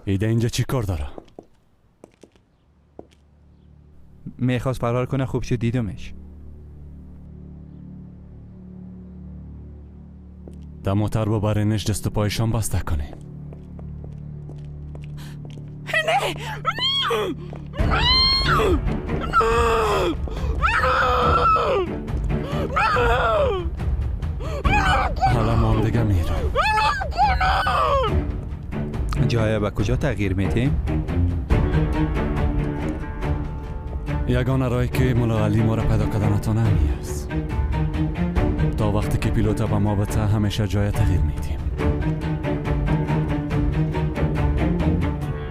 ایده اینجا چی کار داره؟ میخواست فرار کنه، خوب شد دیدمش. دموتر ببرینش دست و پایشان بسته کنی. حالا ما هم دیگه میرم. جای به کجا تغییر میتیم؟ یگانه رای که مولا علی ما را پیدا کردنتون همی است. تا وقتی که پیلوتا به ما بته همیشه جای تغییر میدیم.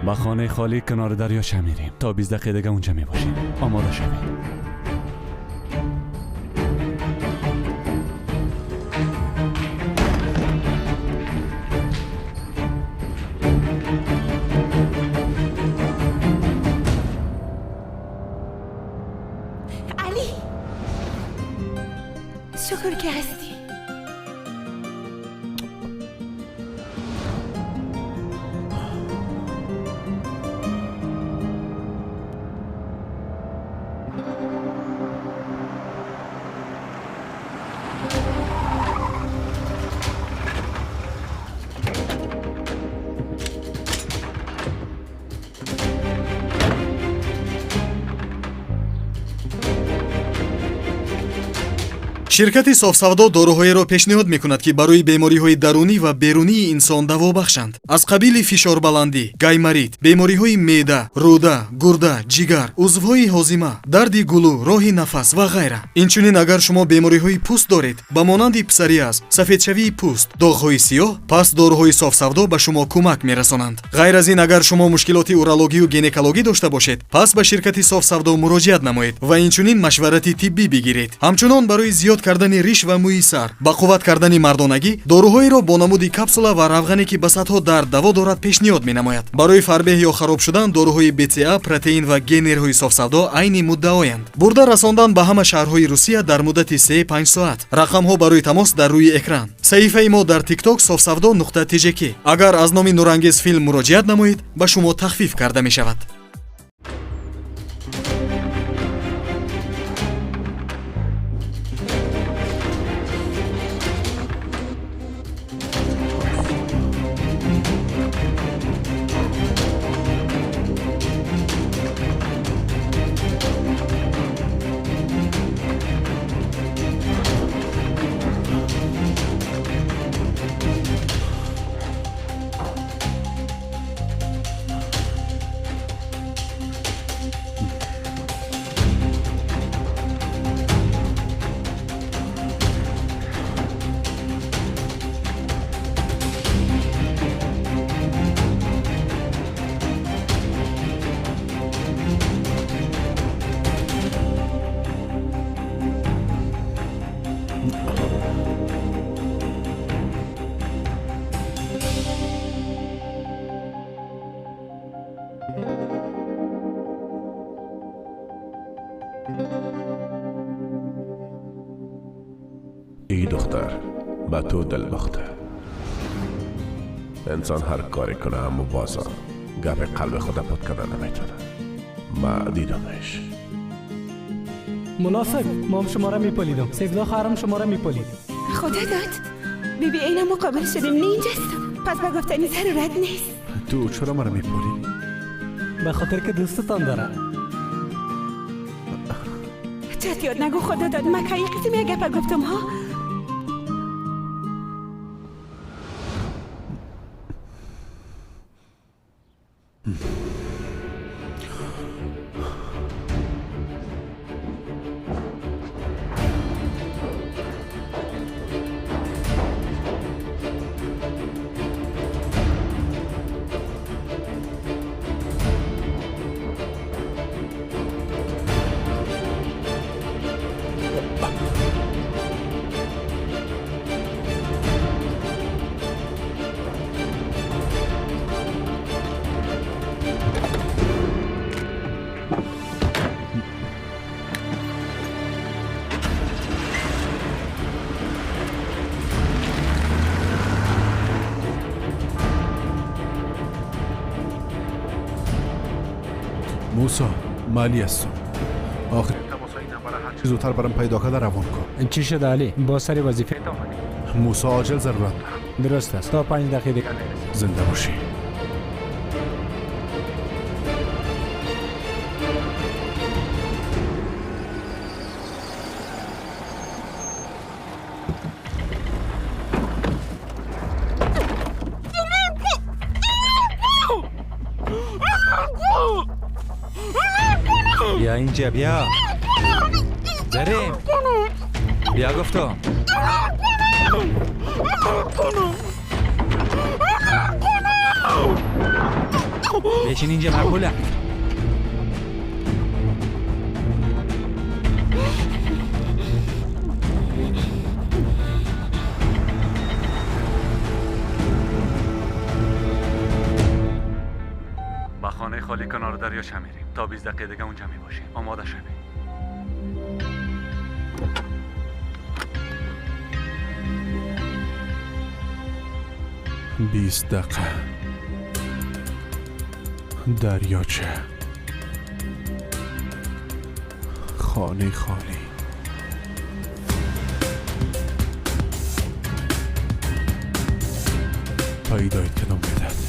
با خانه خالی کنار دریاش میریم. تا 20 دقیقه دیگه اونجا میباشیم. آماده شویم. علی شکر که هستی. ширкати софсавдо доруҳоеро пешниҳод мекунад ки барои бемориҳои дарунӣ ва берунии инсон даво бахшанд. аз қабили фишорбаландӣ, гаймарит, бемориҳои меъда, рӯда, гурда, ҷигар, узвҳои ҳозима, дарди гулӯ, роҳи нафас ва ғайра. инчунин агар шумо бемориҳои пӯст доред ба монанди псориаз, сафедшавии пӯст, доғҳои сиёҳ, пас доруҳои софсавдо ба шумо кӯмак мерасонанд. ғайр аз ин агар шумо мушкилоти урологию гинекологӣ дошта бошед, пас ба ширкати софсавдо муроҷиат намоед ва инчунин машварати тиббӣ бигиред. ҳамчунон барои зиёд кардани риш ва мӯи сар, ба қувват кардани мардонагӣ, доруҳоеро бо намуди капсула ва равғане ки ба садҳо дард даво дорад пешниҳод менамояд. барои фарбеҳ ё хароб шудан доруҳои БЦА, протеин ва генерҳои софсавдо айни муддаоянд. бурда расондан ба ҳама шаҳрҳои Русия дар муддати 3-5 соат. рақамҳо барои тамос дар рӯи экран. саҳифаи мо дар TikTok sofsavdo.tjk. агар аз номи нурангез филм муроҷиат намоед, ба шумо тахфиф карда мешавад. ای دختر، به تو دل باخته. انسان هر کاری کنه اما بازم گپ قلب خود پد کردن نمیتونه. ما دیدمش. مناسب، ما هم شما را میپالیدم. سیفلا خواهرم شما را میپالید. خدا داد بیبی اینا مقابل شدیم نه اینجاست. پس به گفتنی ضرورت نیست. تو چرا مرا میپالی؟ به خاطر که دوستتان داره. چت یاد نگو خدا داد مکایی قسمی اگه پا گفتم ها. موسا مالی هستم آخر تماسای نفر هر چیز زودتر برام پیدا کرده روان کن. چی شده علی؟ با سری وظیفه آمدی؟ موسا عاجل ضرورت دارم. درست است. تا 5 دقیقه دیگه زنده باشی. بیا اینجا بیا. بریم. بیا گفتم. بشین اینجا مقبوله. با خانه خالی کنار دریاچه میریم. تا 20 دقیقه دیگه اونجا میباشیم. آماده شویم. 20 دقیقه دریاچه خانه خالی پیدایت کدام بدد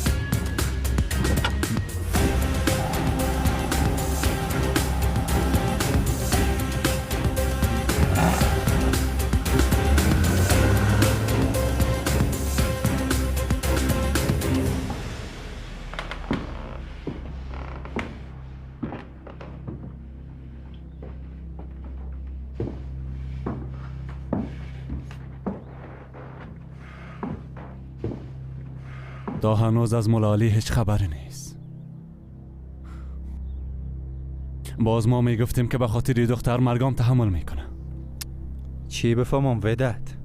تا هنوز از ملالی هیچ خبری نیست. باز ما میگفتیم که به خاطر دختر مرگام تحمل میکنه. چی بفهمم ودت؟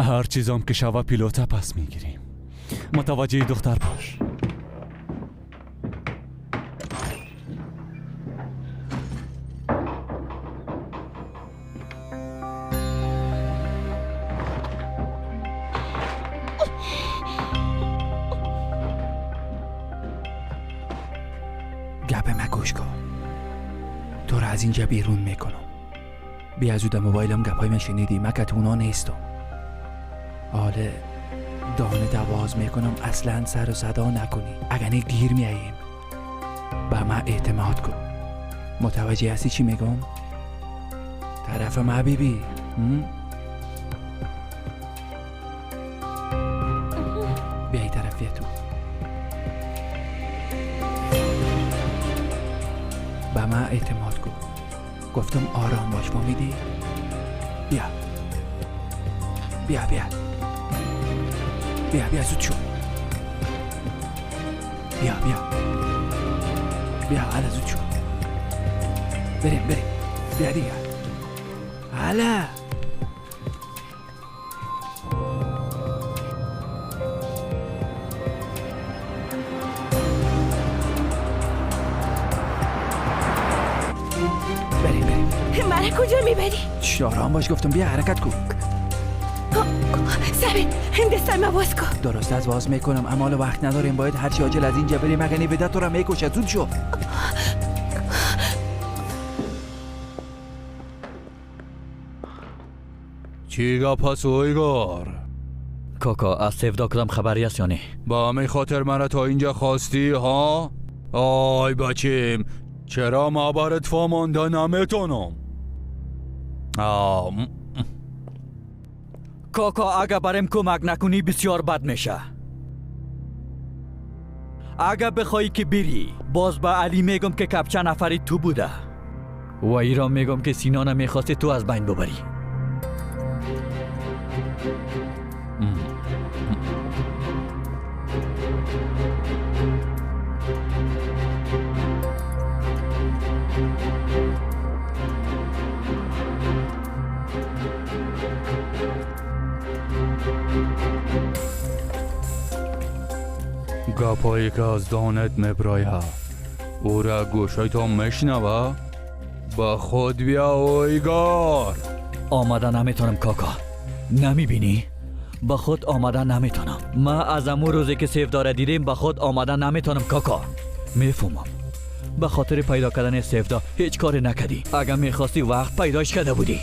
هر چیزام که شوه پیلوته پس میگیریم. متوجه دختر باش. گپ ما گوش کن. تو را از اینجا بیرون میکنم. بیا زود موبایلم گپای من شنیدی. من که تو اونا نیستم. حالا دانه دواز میکنم اصلا سر و صدا نکنی. اگر نه گیر میاییم. به من اعتماد کن. متوجه هستی چی میگم؟ طرف ما بیبی. بیایی طرفی تو. به من اعتماد کن. گفتم آرام باش. فهمیدی؟ بیا بیا بیا بیا بیا زود شو. بیا بیا بیا حالا زود شو. بریم بیا دیگه حالا. مرا کجا میبری؟ آرام باش گفتم. بیا حرکت کن. سبین دستم باز کن. درست از باز میکنم اما حالا وقت نداریم. باید هرچی عاجل از اینجا بریم. اگه نبیده تو را میکشه. زود شو. چیگا پس اویگار؟ کاکا از سفدا کدام خبری است یا نه؟ با همه خاطر مرا تا اینجا خواستی ها؟ آی بچیم چرا ما برات فهمانده نمیتونم؟ کاکا اگه برام کمک نکنی بسیار بد میشه. اگه بخوای که بری باز به علی میگم که کپچه نفری تو بوده و ایران میگم که سینا نمیخواسته تو از بین ببری. گپایی که از دانت مبرایه او را گوشای تو مشنوه. با خود بیا اویگار. آمده نمیتونم کاکا. نمیبینی؟ به خود آمدن نمیتونم. ما از امو روزی که سیفدار دیدیم به خود آمدن نمیتونم کاکا. میفهمم به خاطر پیدا کردن سیفدا هیچ کاری نکردی. اگر میخواستی وقت پیداش کرده بودی.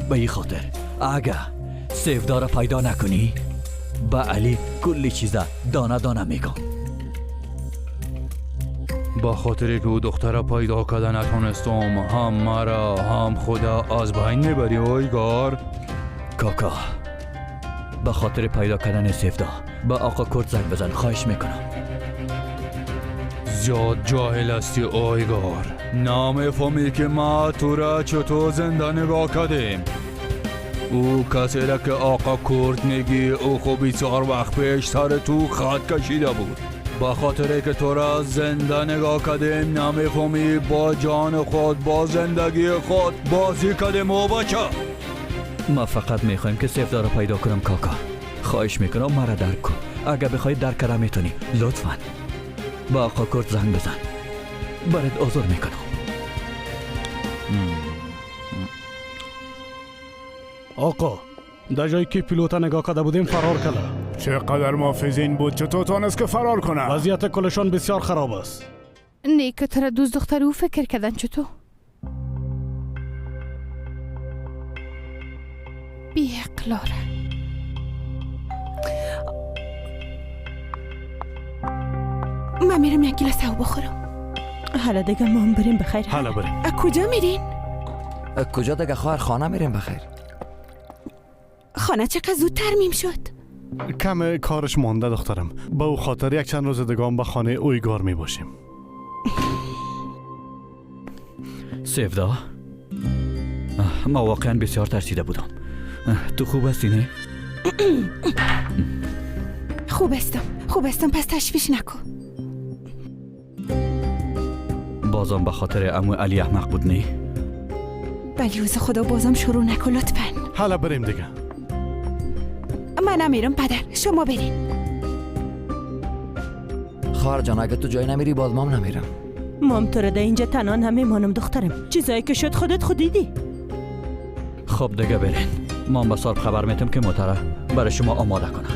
به این خاطر اگر سیفدا را پیدا نکنی به علی کلی چیزا دانه دانه میگم. با خاطر که او دختر پیدا کرده نتونستم هم مرا هم خدا از بین میبری اویگار. کاکا به خاطر پیدا کردن سیفدا به آقا کرد زنگ بزن، خواهش میکنم. زیاد جاهل هستی اویگار. نمیفهمی که ما تو را چطور زنده نگاه کردیم. او کسی را که آقا کرد میگی او خوب 4 وقت پیش سر تو خط کشیده بود. با خاطر که تو را زنده نگاه کردیم نمیفهمی با جان خود با زندگی خود بازی کردیم او بچه. ما فقط میخوایم که سیفدا را پیدا کنم کاکا. خواهش میکنم مرا درک کن. اگر بخوای درک کنم میتونی. لطفاً با آقا کرد زنگ بزن. برات عذر میکنم. آقا در جایی که پیلوتا نگاه کرده بودیم فرار کرده. چقدر محافظین بود چطور تونست که فرار کنه؟ وضعیت کلشان بسیار خراب است. نیکه تر دوست دختر او فکر کردن چطور؟ بی اقلاره. من میرم یک گیلاس او بخورم. حالا دیگه ما هم بریم بخیر. حالا بریم. از کجا میرین؟ کجا دیگه خواهر؟ خانه میریم بخیر. خانه چقدر زود ترمیم شد. کم کارش مانده دخترم. با او خاطر یک چند روز دیگه هم به خانه اویگار می باشیم. سیفدا ما واقعا بسیار ترسیده بودم. تو خوب هستی نه؟ خوب استم پس تشویش نکن. بازم به خاطر عمو علی احمق بود نه؟ ولی روز خدا بازم شروع نکن لطفاً. حالا بریم دیگه. من نمیرم پدر، شما برین. خواهر جان اگه تو جای نمیری باز مام نمیرم. مام تو رو ده اینجا تنها نمیمانم دخترم. چیزایی که شد خودت خود دیدی. خب دیگه برین. ما به صاحب خبر میتم که موتره برای شما آماده کنه.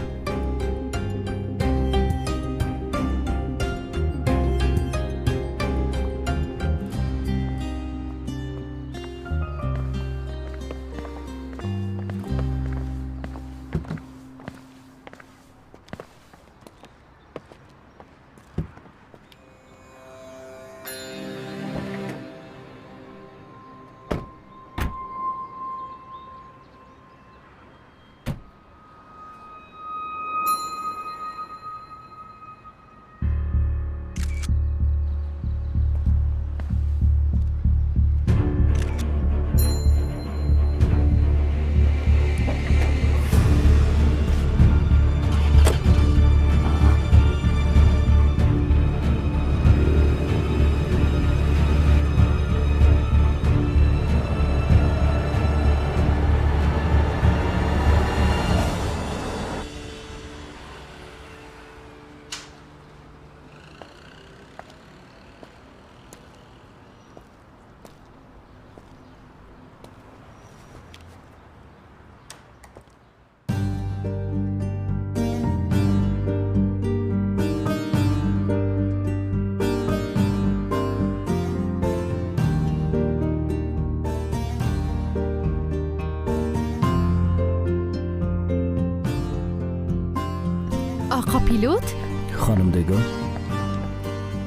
آقا پیلوت؟ خانم دیگو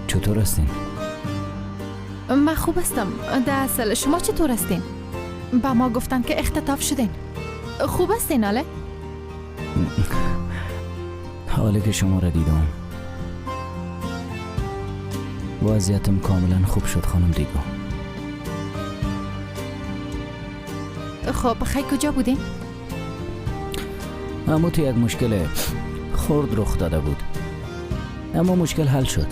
چطور هستین؟ من خوب هستم. در اصل شما چطور هستین؟ با ما گفتن که اختطاف شدین. خوب هستین آله؟ حالی که شما را دیدم وضعیتم کاملا خوب شد خانم دیگو. خب خیلی کجا بودین؟ اما تو یک مشکل خرد رخ داده بود اما مشکل حل شد.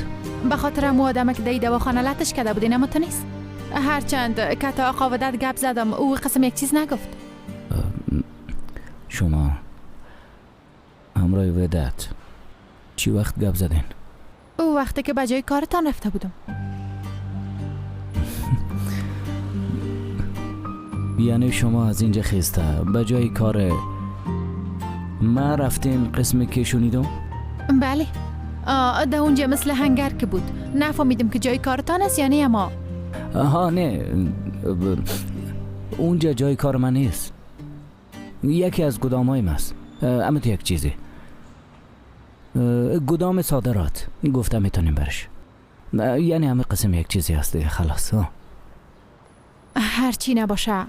به خاطر امو آدمه که دی دواخانه لطش کرده بودین اما تو نیست. هرچند که تا آقا ودت گپ زدم او قسم یک چیز نگفت. شما همراه ودت چی وقت گپ زدین؟ او وقتی که بجای کارتان رفته بودم. یعنی شما از اینجا خیسته بجای کار ما رفتین قسمی که شنیدم؟ بله. ده اونجا مثل هنگر که بود. نفهمیدم که جای کارتان است یا نه. اما آها نه، اونجا جای کار من نیست. یکی از گدام‌هایم است. اما تو یک چیزی، گدام صادرات گفتم میتونیم برش. یعنی همه قسم یک چیزی هست دیگه. خلاص. هر چی نباشه،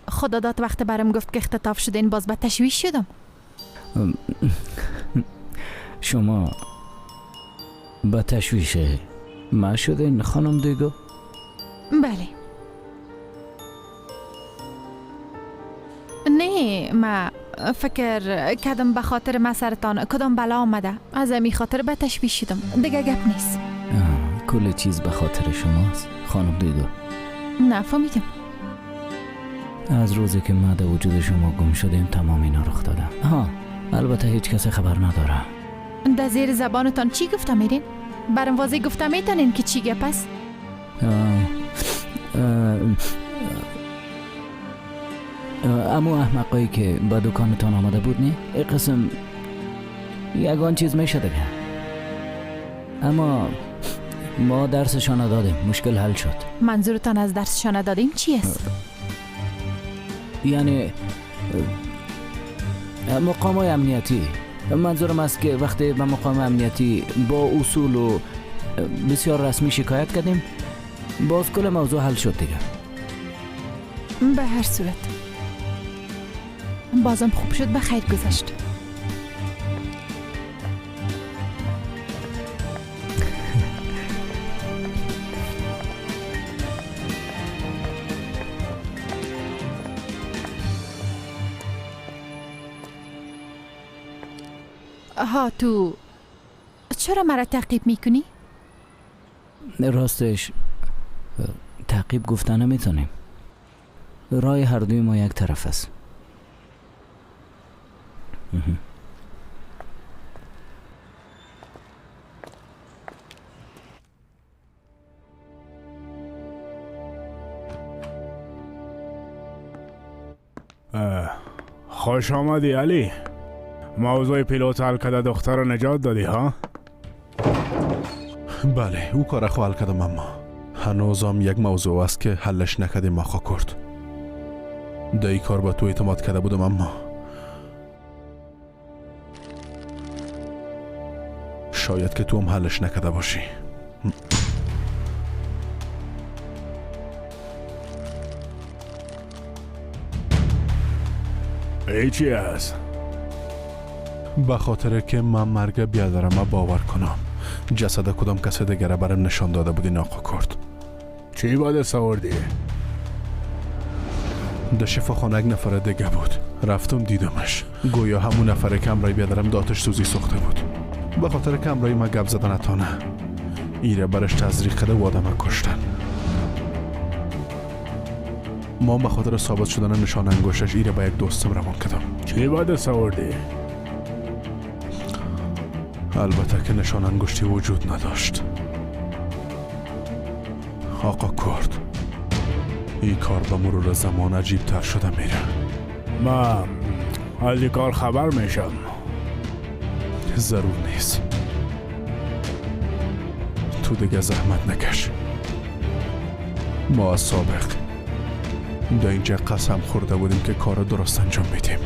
خدا داد وقت برم گفت که اختطاف شدین باز به تشویش شدم. شما با تشویش ما شدین خانم دیگو؟ بله. نه، ما فکر کردم به خاطر ما سرطان کدام بلا آمده، از امی خاطر به تشویش شدم. دیگه گپ نیست. کل چیز به خاطر شماست خانم دیگو. نفهمیدم. از روزی که ما در وجود شما گم شدیم تمام اینا رخ دادم. البته هیچ کسی خبر نداره. در زیر زبانتان چی گفته میرین؟ برام واضح گفته میتونین که چی گپ است؟ اما احمقایی که با دکانتان آمده بود نه؟ این قسم یگان چیز میشه دیگه. اما ما درسشان دادیم، مشکل حل شد. منظورتان از درسشان دادیم چی است؟ یعنی مقامای امنیتی. منظورم است که وقتی به مقام امنیتی با اصول و بسیار رسمی شکایت کردیم، باز کل موضوع حل شد دیگه. به هر صورت بازم خوب شد، به خیر گذشت. تو چرا مرا تعقیب میکنی؟ راستش تعقیب گفتن نمیتونیم. راه هر دوی ما یک طرف است. خوش آمدی علی. موضوع پیلوت حل کرده دختر رو نجات دادی ها؟ بله، او کار خو حل کردم، اما هنوزم یک موضوع است که حلش نکردیم آقا کرد. در این کار با تو اعتماد کرده بودم، اما شاید که تو هم حلش نکرده باشی. چی است؟ به خاطر که من مرگ بیادرم باور کنم جسد کدام کسی دیگره برم نشان داده بودین آقا کرد. چی باید سوردی؟ در شفاخانه یک نفر دیگه بود. رفتم دیدمش، گویا همون نفره که امرای بیادرم داتش سوزی ساخته بود. به خاطر که امرای ما گپ زدن اتانه ایره برش تزریق کرده و آدم کشتن. ما به خاطر ثابت شدن نشان انگشتش ایره با یک دوستم روان کردم. چی باید سوردی؟ البته که نشان انگشتی وجود نداشت. آقا کرد، این کار به مرور زمان عجیب تر شده میره. من از این کار خبر میشم. ضرور نیست. تو دیگه زحمت نکش. ما از سابق در اینجا قسم خورده بودیم که کار درست انجام میدیم.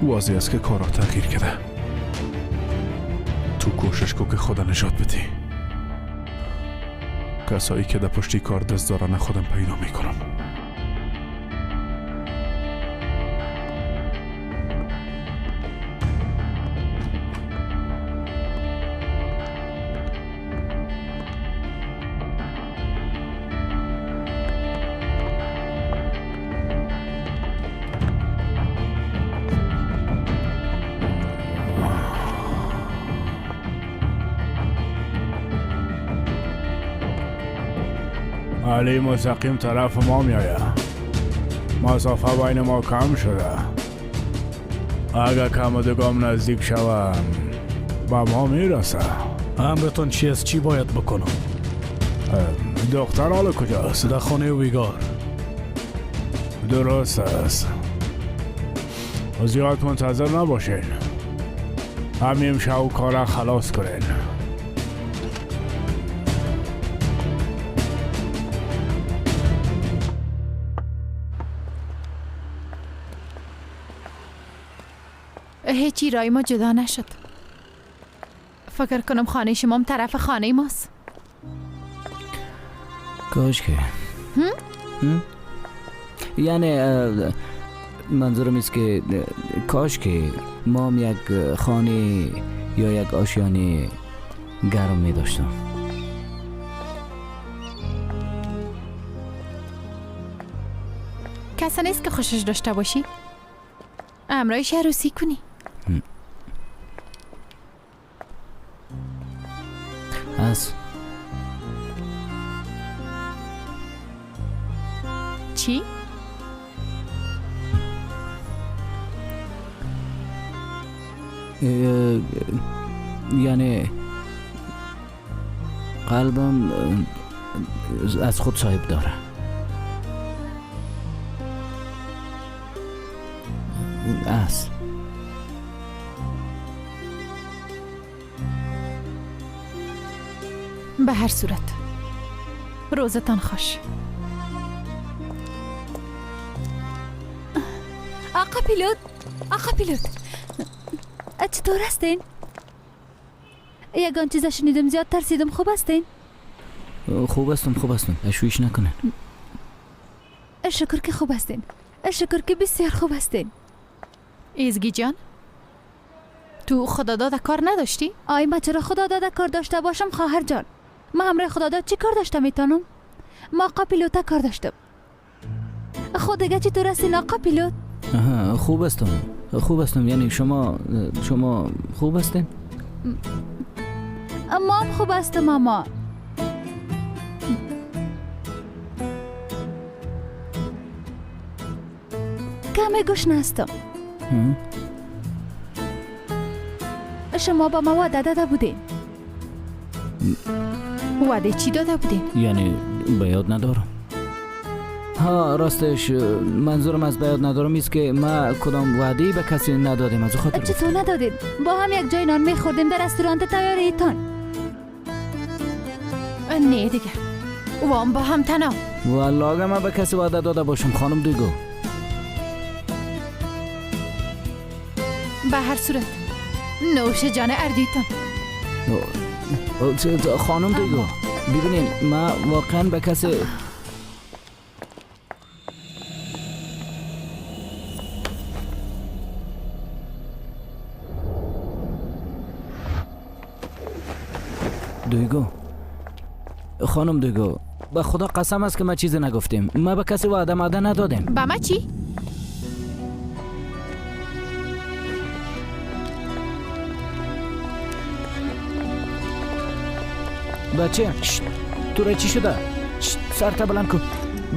واضح است که کارا تغییر کرده. تو کوشش کو که خدا نجات بدی. کسایی که در پشتی کار دست دارن خودم پیدا میکنم. علی مستقیم طرف ما میایه. مسافه بین ما کم شده. اگه کمدگام نزدیک شوم با ما میرسه. امرتون چی است؟ چی باید بکنم؟ دختر حال کجاست؟ در خانه ویگار. درست است. زیاد منتظر نباشین. همیم شاوکارا خلاص کنین. هیچی رای ما جدا نشد. فکر کنم خانه شما هم طرف خانه ماست. کاش که یعنی منظورم است که کاش که ما هم یک خانه یا یک آشیانه گرم می داشتم. کسی نیست که خوشش داشته باشی؟ امرایش عروسی کنی. هست. چی؟ یعنی قلبم از خود صاحب داره. است. به هر صورت روزتان خوش. آقا پیلوت چطور هستین؟ یگان چیزا شنیدم زیاد ترسیدم. خوب هستین؟ خوب هستم تشویش نکنه. شکر که خوب هستین. شکر که بسیار خوب هستین. ایزگی جان تو خدا داده کار نداشتی؟ آی ما چرا خدا داده کار داشته باشم خواهر جان؟ ما همراه خدا داد چی کار داشتم میتونم؟ ما آقا پیلوتا کار داشتم. خود دیگه چطور هستین آقا پیلوت؟ خوب هستم. یعنی شما خوب هستین؟ ما هم خوب هستم ماما. کمی گوشنه هستم. شما با ما وعده داده بودین. وعده چی داده بودین؟ یعنی به یاد ندارم. ها راستش منظورم از به یاد ندارم است که ما کدام وعده‌ای به کسی ندادیم. از خاطر چطور ندادین؟ با هم یک جای نان میخوردیم در رستوران تیاریتان. نه دیگه وام با هم تنها. والله اگه من به کسی وعده داده باشم خانم دیگو. به هر صورت نوش جان اردیتان. خانم دیگو ببینین ما واقعا به کسی دویگو خانم دویگو به خدا قسم است که ما چیزی نگفتیم. ما به کسی وعده ندادیم. به ما چی؟ بچه تو را چی شده؟ سرت بلند کن.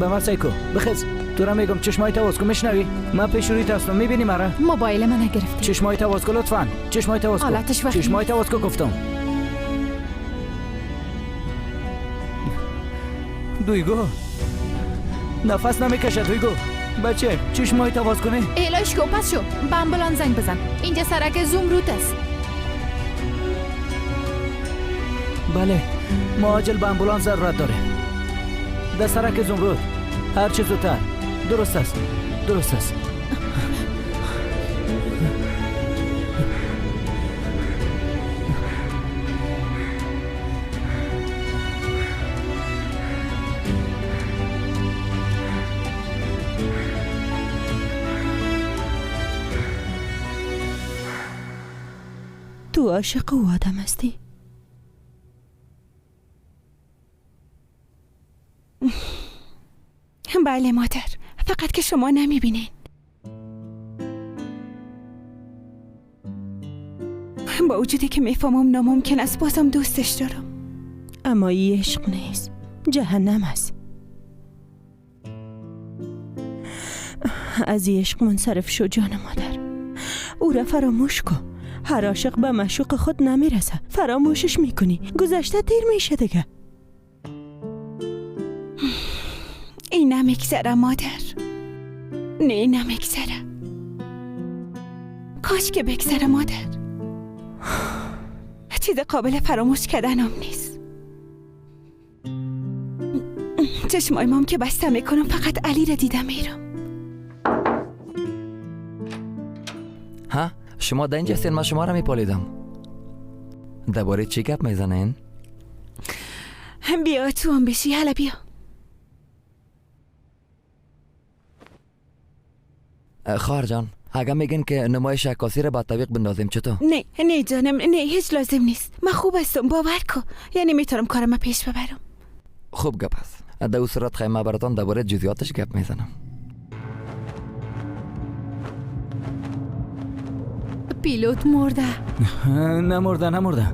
به ما سعی کن بخیز. تو را میگم چشمای تواز کن. میشنوی؟ من پیش رویت هستم میبینی مرا؟ موبایل من نگرفتی. چشمای تواز کن لطفاً. چشمای تواز کن. چشمای تواز کن گفتم. دویگو نفس نمیکشه دویگو. بچه چشمای تواز کنه. ایلاش کن پس شو. به امبولانس زنگ بزن. اینجا سرک زمرود است. بله ما عاجل به امبولانس ضرورت داره. در سرک زمرود هر چه زودتر. درست است. تو عاشق او آدم هستی؟ بله مادر، فقط که شما نمیبینین. با وجودی که میفهمم ناممکن است بازم دوستش دارم. اما این عشق نیست، جهنم است. از این عشق منصرف شو جان مادر. او را فراموش کن. هر عاشق به معشوق خود نمیرسه. فراموشش میکنی گذشته دیر میشه دیگه. این نمیگذره مادر. نه نمیگذره. کاش که بگذره مادر. چیز قابل فراموش کردنم نیست. چشمایمم که بسته میکنم فقط علی را دیدم میرم. ها شما در اینجا هستین؟ ما شما را میپالیدم. درباره چی گپ میزنین؟ بیا تو هم بشی. حالا بیا. خواهر جان اگه میگین که نمایش عکاسی را با طبیق بندازیم چطور؟ نه جانم، نه هیچ لازم نیست. من خوب هستم، باور کن. یعنی میتونم کارم پیش ببرم. خوب گپ است. در اون صورت خیلی براتون درباره جزئیاتش گپ میزنم. پیلوت مرده.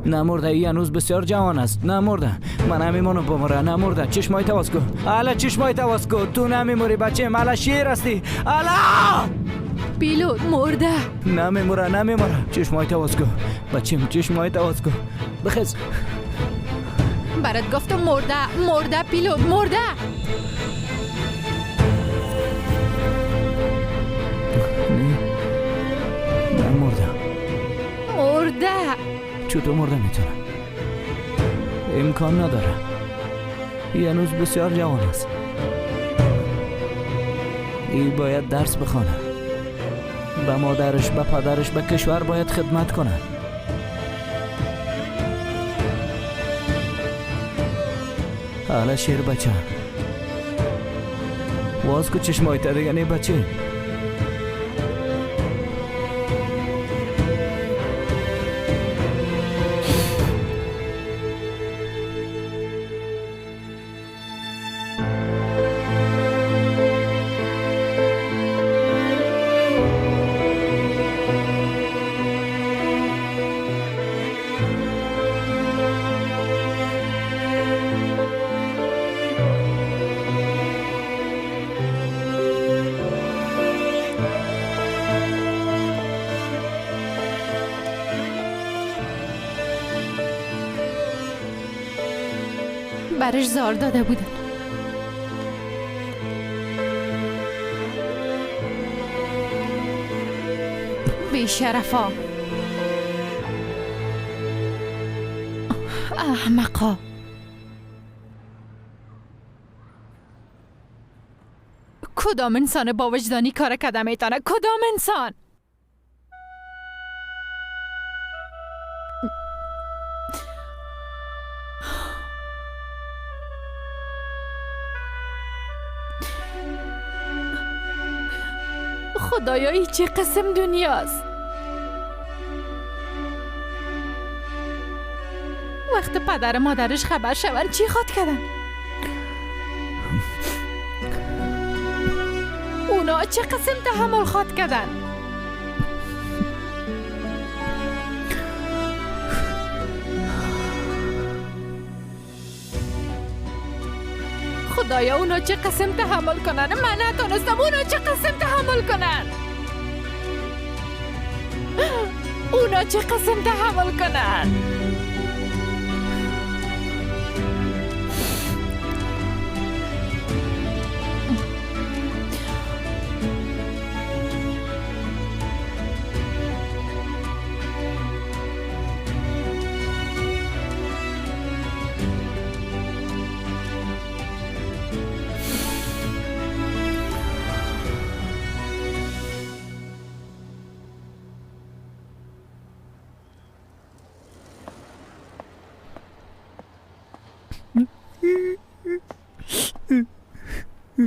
نمرده ای هنوز بسیار جوان است. نمرده. من نمیمونم بمره. نمرده. چشمای تواز کن. الا چشمای تواز کن. تو نمیموری بچه. الا شیر هستی. الا پیلوت مرده. نمیموره. چشمای تواز کن. بچه چشمای تواز کن. بخیز. برات گفتم مرده پیلوت مرده. مرده. چطور مرده میتونه؟ امکان نداره. ای هنوز بسیار جوان است. ای باید درس بخونه. به مادرش، به پدرش، به کشور باید خدمت کنه. حالا شیر بچه واز کو چشمایت دیگه نی بچه. برش زار داده بودن. بیشرفا، احمقا. کدام انسان با وجدانی کار کرده میتونه؟ کدام انسان؟ خدایا ای چه قسم دنیاست. وقت پدر مادرش خبر شون چی خواد کردن؟ اونا چه قسم تحمل خواد کردن؟ خدایا اونا چه قسم تحمل کنن؟ من نتونستم. اونا چه قسم تحمل کنن؟ اونا چه قسم تحمل کنن؟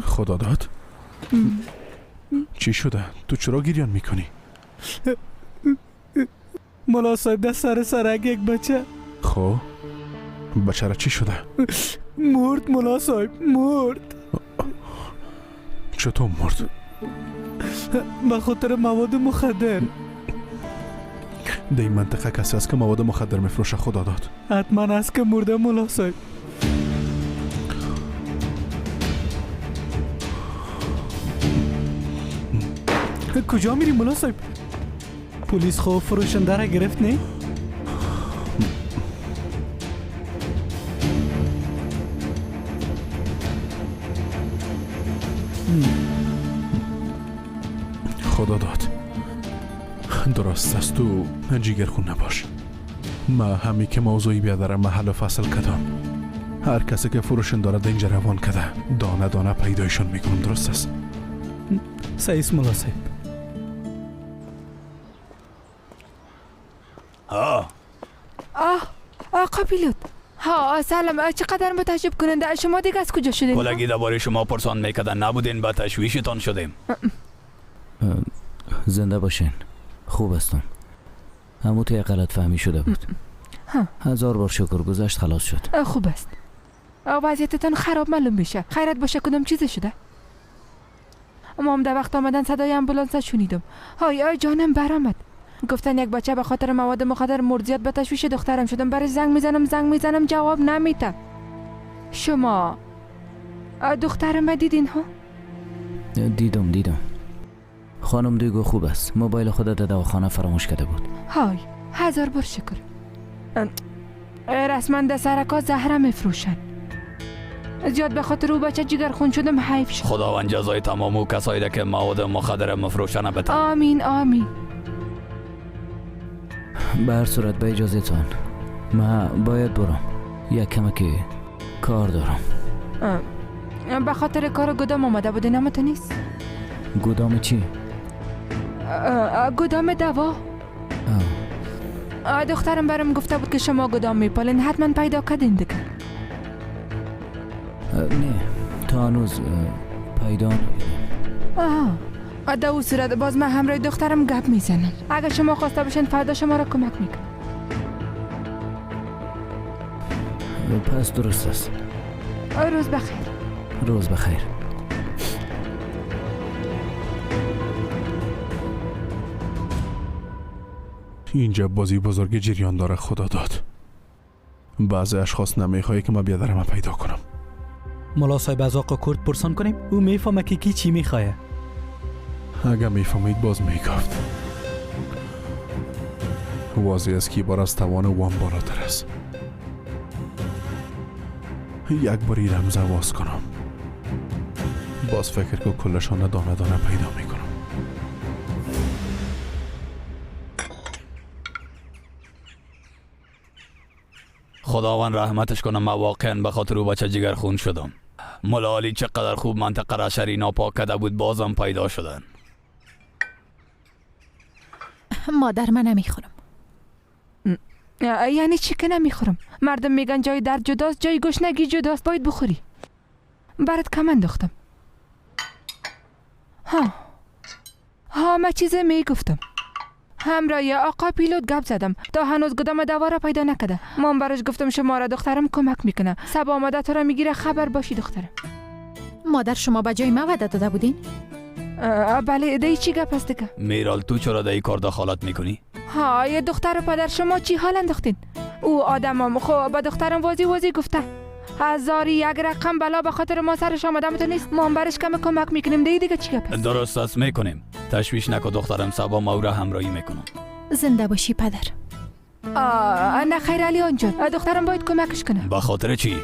خدا داد؟ چی شده؟ تو چرا گریان میکنی؟ ملا صاحب در سرک یک بچه. خب بچه را چی شده؟ مرد ملا صاحب، مرد. چطور مرد؟ به خاطر مواد مخدر. در این منطقه کسی هست که مواد مخدر میفروشه؟ خدا داد؟ حتما هست که مرده ملا صاحب. کجا میری ملا صاحب؟ پلیس خوب فروشنده را گرفت نه؟ خدا داد. درست است تو جیگرخون نباش. ما همی که موضوعی بیادرم محل فصل کدام. هر کسی که فروشن دارد اینجا روان کده دانه دانه پیدایشون میکنم. درست است؟ سعیس ملاسب. آقا پیلوت. ها سلام، چقدر متعجب کننده. شما دیگه از کجا شدین؟ کلگی درباره شما پرسان میکردن، نبودین با تشویشتان شدیم. زنده باشین. خوب هستم. همون توی غلط فهمی شده بود. 1000 بار شکر گذشت، خلاص شد. خوب است. وضعیتتان خراب معلوم بشه. خیرت باشه کدام چیزی شده؟ ما هم در وقت آمدن صدای امبولانس شنیدم. های جانم برآمد. گفتن یک بچه به خاطر مواد مخدر مرد زیاد به تشویش دخترم شدم. برای زنگ میزنم جواب نمیده. شما دخترم دیدین ها؟ دیدم. خانم دیگو خوب است. موبایل خود در دواخانه فراموش کرده بود. های 1000 بار شکر. رسما در سرکا زهره میفروشن. زیاد به خاطر او بچه جگر خون شدم، حیف شد. خداوند جزای تمام او کسایی که مواد مخدر مفروشن بده. آمین. به هر صورت به اجازه تان من باید برم. یک کمک کار دارم. به خاطر کار گدام آمده بوده نمتو نیست؟ گدام چی؟ گدام دوا. دخترم برام گفته بود که شما گدام میپالین، حتما پیدا کردین دیگه. نه تا هنوز پیدا نکردم. در اون صورت باز من همراه دخترم گپ میزنم. اگر شما خواسته باشین فردا شما را کمک میکنم. پس درست است. روز بخیر. روز بخیر. اینجا بازی بزرگ جریان داره. خدا داد بعضی اشخاص نمیخوایی که ما بیادرم پیدا کنم. ملا صاحب از آقا کرد پرسان کنیم؟ او میفهمه که کی چی میخواه. اگه میفهمید باز میگفت. واضح است که بار از توان وام بالاتر است. یک باری رمز آواز کنم، باز فکر که کلشان دانه دانه پیدا میکنم. خداوند رحمتش کنه. من واقعا به خاطر او بچه جگر خون شدم. ملا علی چقدر خوب منطقه را شری ناپاک کرده بود، بازم پیدا شدن. مادر من نمیخورم. یعنی چی که نمیخورم؟ مردم میگن جای درد جداست، جای گشنگی جداست، باید بخوری. برات کم انداختم. من چیزی میگفتم. همراه آقا پیلوت گپ زدم تا هنوز گدام دوا را پیدا نکده. من براش گفتم شما را دخترم کمک میکنه. صبح آمده تو را میگیره، خبر باشی دخترم. مادر شما به جای من وعده داده بودین؟ بله. دی چی گپ است که؟ میرال تو چرا در این کار دخالت میکنی؟ یه دختر پدر شما چی حال انداختین؟ او آدمم خب به دخترم واضی گفته 1001 رقم بلا به خاطر ما سرش آمدم تو نیست. ما برش کمک میکنیم. دیگه چی گپ است؟ درست است میکنیم. تشویش نکن دخترم. صبح ما او را همراهی میکنم. زنده باشی پدر. نه خیر علی آنجان، دخترم باید کمکش کنم. به خاطر چی؟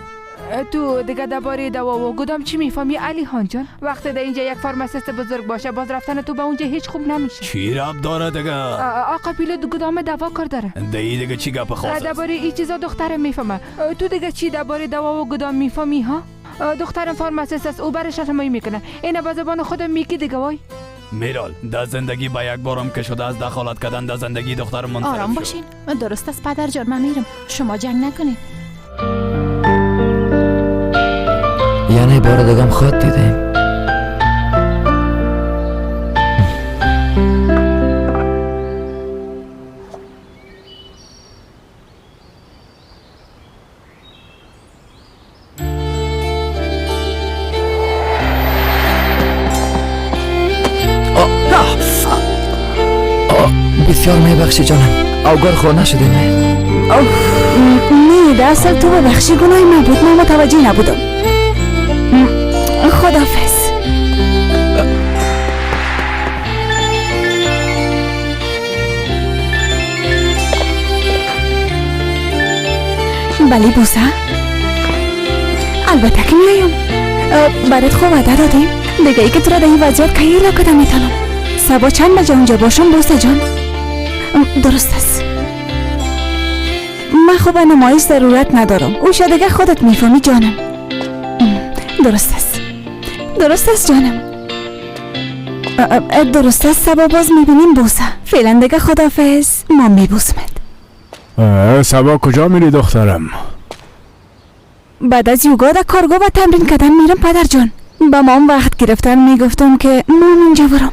تو دیگه درباره دوا و گدام چی میفهمی علی خان جان؟ وقتی در اینجا یک فارماسیست بزرگ باشه، باز رفتن تو به اونجا هیچ خوب نمیشه. چی ربط داره دیگه؟ آقا پیلوت گدام دوا کار داره. دیگه چی گپ خاصه؟ درباره این چیزا دخترم میفهمه. تو دیگه چی درباره دوا و گدام میفهمی ها؟ دخترم فارماسیست است، او برش رسمایی میکنه. اینا با زبان خودم میگی دیگه. وای میرال، در زندگی با یک بارم که شده از دخالت کردن در زندگی دخترم منصرف شد. آرام باشین. درست است پدر جان، من میرم. شما جنگ نکنید. یعنی بار دگم خود دیدیم. بسیار میبخشی جانم. اوگار خور نشده نه ده اصل تو ببخشی، گناهی من بود، من متوجه نبودم. خداحافظ. بله بوسه؟ البته که میایم. برات خوب وعده دادیم دیگه ای که تو را در این وضعیت که ایلا کدم میتونم. صبح چند بجه اونجا باشم بوسه جان؟ درست است. من خب به نمایش ضرورت ندارم. او دیگه خودت میفهمی جانم. درست است. درست است جانم. درست است. سبا باز میبینیم بوسه. فعلا دیگه خداحافظ. ما میبوسمت. سبا کجا میری دخترم؟ بعد از یوگا در کارگاه و تمرین کردن میرم پدر جان. با مام وقت گرفتن میگفتم که مام اینجا برم.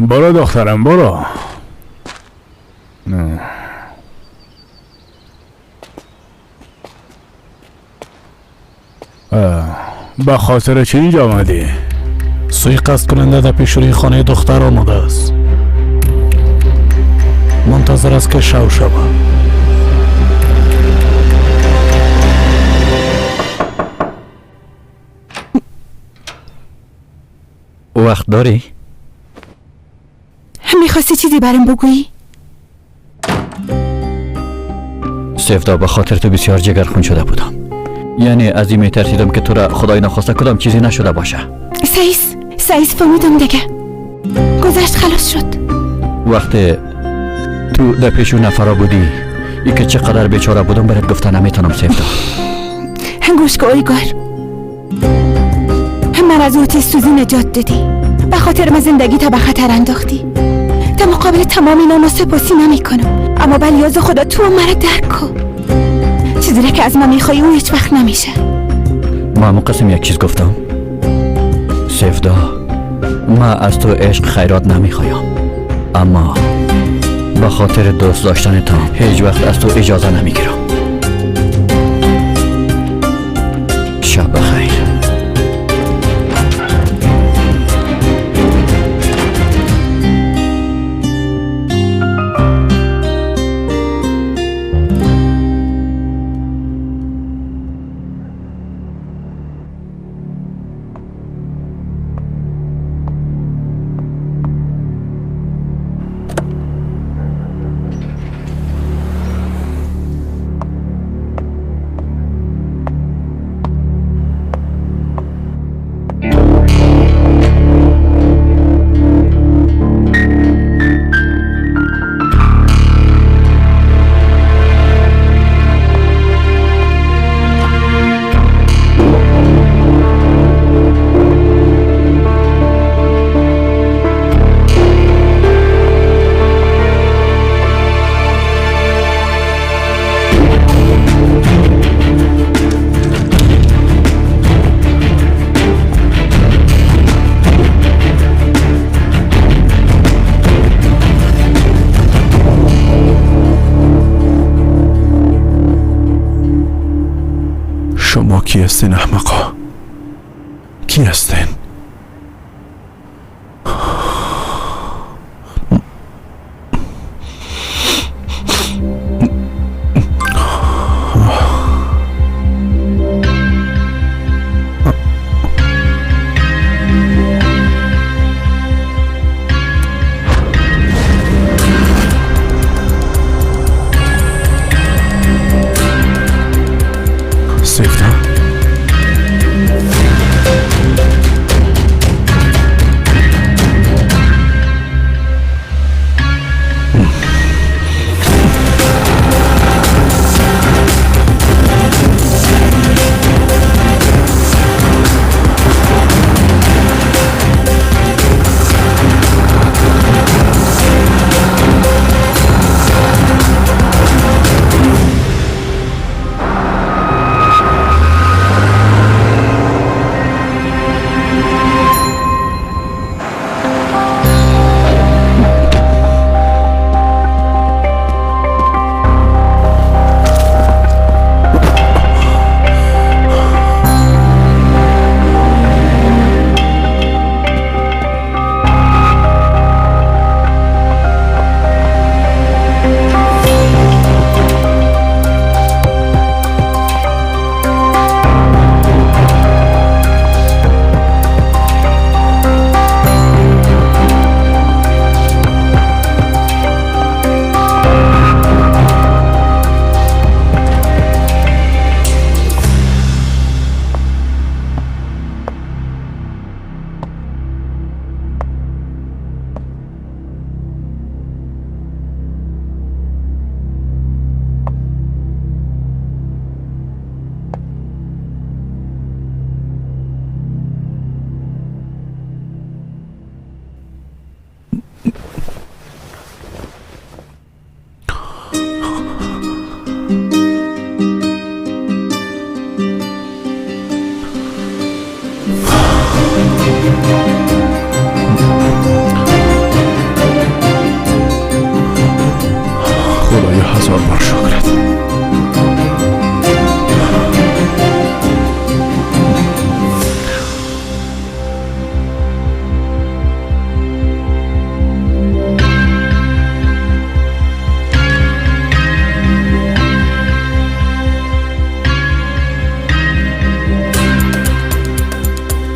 برو دخترم برو. به خاطر چی اینجا آمدی؟ سویقست کننده در پیش روی خانه دختر آمده است. منتظر است که شو شود. وقت داری؟ میخواستی چیزی برام بگویی؟ سفدا به خاطر تو بسیار جگرخون شده بودم. یعنی از این میترسیدم که تو را خدای نخواسته کدام چیزی نشده باشه. سعیس فهمیدم دیگه. گذشت خلاص شد. وقتی تو در پیش اون نفرا بودی ای که چقدر بیچاره بودم برات گفته نمیتونم سفدا. گوش که ایگار من از اوتیس سوزی نجات دادی. به خاطر من زندگی تا به خطر انداختی. در مقابل تمام اینا ما سپاسی نمی کنم. اما بلیاز خدا تو مرا درک کن. چیزی را که از من میخوایی اون هیچ وقت نمیشه. ما همون قسم یک چیز گفتم سفدا، ما از تو عشق خیرات نمیخوایم، اما به خاطر دوست داشتن تا هیچ وقت از تو اجازه نمیگیرم. شب بخیر. شما کی هستین احمقا؟ کی هستین؟ خدایا هزار بار شکرت.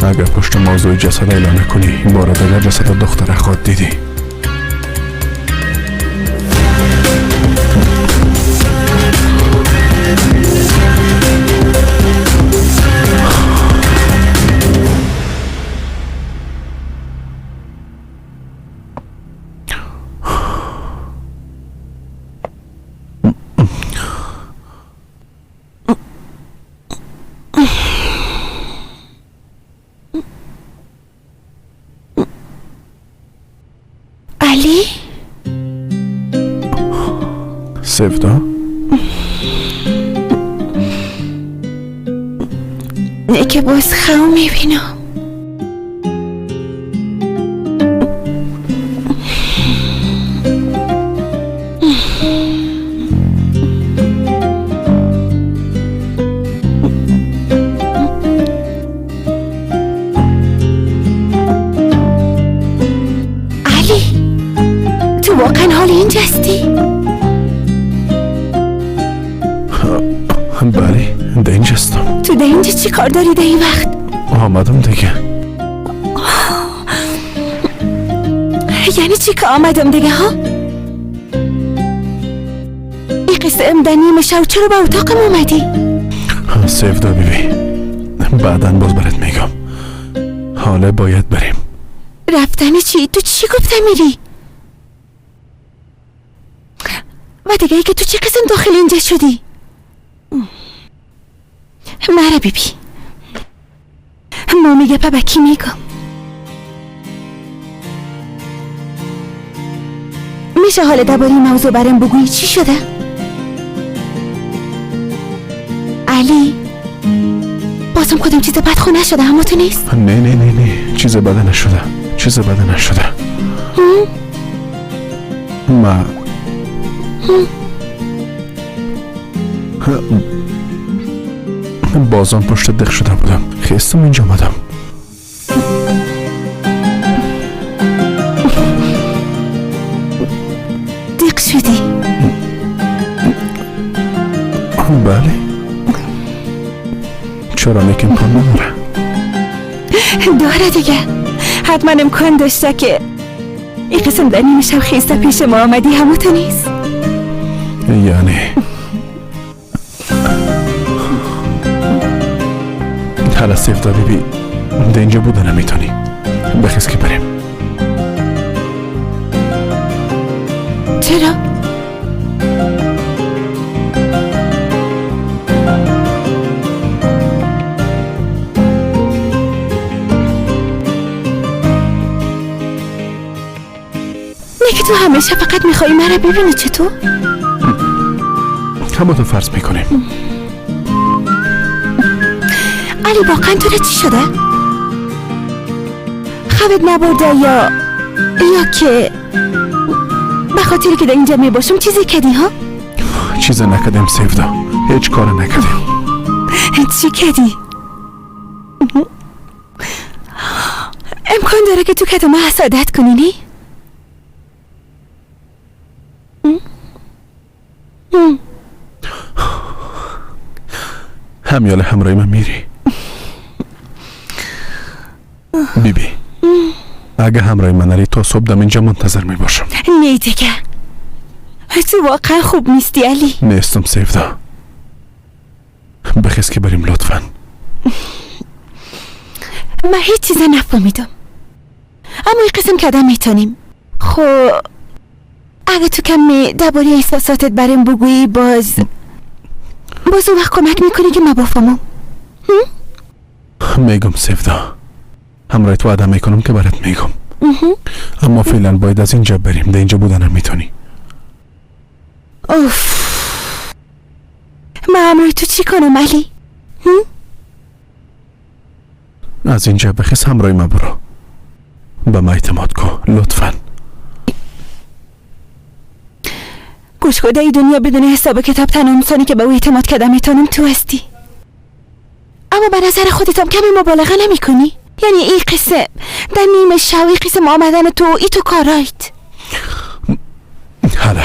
اگر پشت موضوع جسد اعلان کنی این بار دیگر جسد دختر خود دیدی. علی؟ سفدا؟ نه که باز خواهم میبینم. واقعا حال اینجا هستی؟ بله ده اینجا هستم. تو ده اینجا چی کار داری ده این وقت؟ آمدم دیگه. یعنی چی که آمدم دیگه ها؟ این قصه امدنی شو چرا به اتاقم اومدی؟ سفدا بیبی بعداً باز برات میگم. حالا باید بریم. رفتن چی؟ تو چی گفته میری؟ و دیگه ای که تو چه قسم داخل اینجا شدی؟ مره بیبی ما میگه بکی میگم. میشه حال درباره این موضوع برام بگویی چی شده؟ علی بازم کدوم چیز بد خو نشده همه تو نیست؟ نه نه نه نه چیز بده نشده. چیز بده نشده. ما بازم پشت دق شده بودم. خستم اینجا آمدم. دق شدی؟ بله. چرا نیک امکان نداره؟ داره دیگه. حتما امکان داشته که این قسم در نیمه شب خیسته پیش ما آمدی همه تو نیست؟ یعنی حالا سفدا بیبی ده اینجا بودن نمیتونی. بخیز که بریم. چرا؟ نه که تو همیشه فقط میخوایی مرا ببینی چطور؟ همه تو فرض میکنیم. علی واقعا تو را چی شده؟ خوابت نبرده یا که به خاطری که در اینجا میباشم چیزی کردی ها؟ چیز نکردیم سفدا. هیچ کار نکردیم. چی کردی؟ امکان داره که تو که ما حسادت کنی نی؟ همیال همراهی من میری. بیبی اگه همراهی من نری تا صبح دم اینجا منتظر میباشم. نه دیگه تو واقعا خوب نیستی علی. نیستم سفدا. بخیز که بریم لطفا. من هیچ چیز نفهمیدم اما این قسم کردن میتونیم. خب اگه تو کمی درباره احساساتت برام بگویی باز اون وقت کمک میکنی که من بفهمم. میگم سفدا. همراهی تو وعده میکنم که برات میگم. اما فعلا باید از اینجا بریم. در اینجا بودنم میتونی. اوف، من امروی تو چی کنم علی؟ از اینجا بخیز همراه من برو. به من اعتماد کن لطفاً. گوش کده ای دنیا بدون حساب کتاب تنها انسانی که به او اعتماد کردم میتونم تو هستی. اما به نظر خودتم کمی مبالغه نمی کنی؟ یعنی این قصه در نیمه شب، این قسم آمدن تو ای تو کارایت. حالا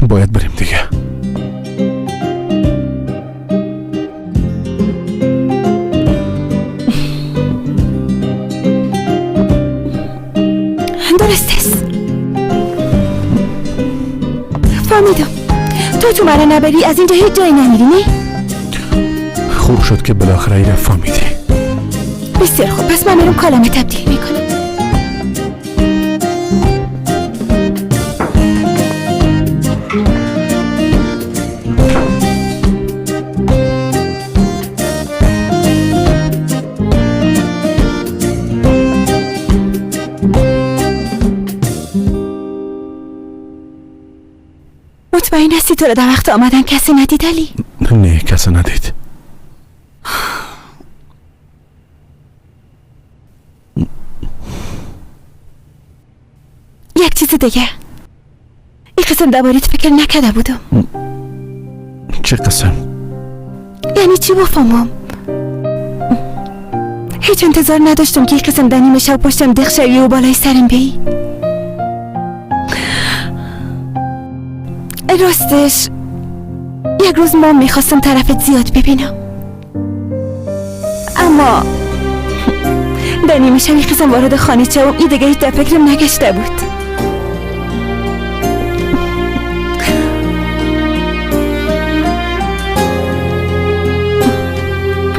باید بریم دیگه. درست است. فهمیدم. تو مرا نبری از اینجا هیچ جایی نمیری نه؟ خوب شد که بالاخره ایره فهمیدی. بسیار خوب، پس من میرم کالمه تبدیل میکنم. مطمئن هستی تو رو در وقت آمدن کسی ندید علی؟ نه کسی ندید. یک چیز دیگه، این قسم درباره‌ت فکر نکرده بودم. چه قسم؟ یعنی چی بفهمم؟ هیچ انتظار نداشتم که این قسم در نیمه شب پشتم دق شوی و بالای سرم بیایی. راستش یک روز ما میخواستم طرفت زیاد ببینم، اما در نیمه شب یک قسم وارد خانه شوم این دیگه هیچ در فکرم نگشته بود.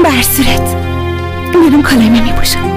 به هر صورت میرم کالمه میپوشم.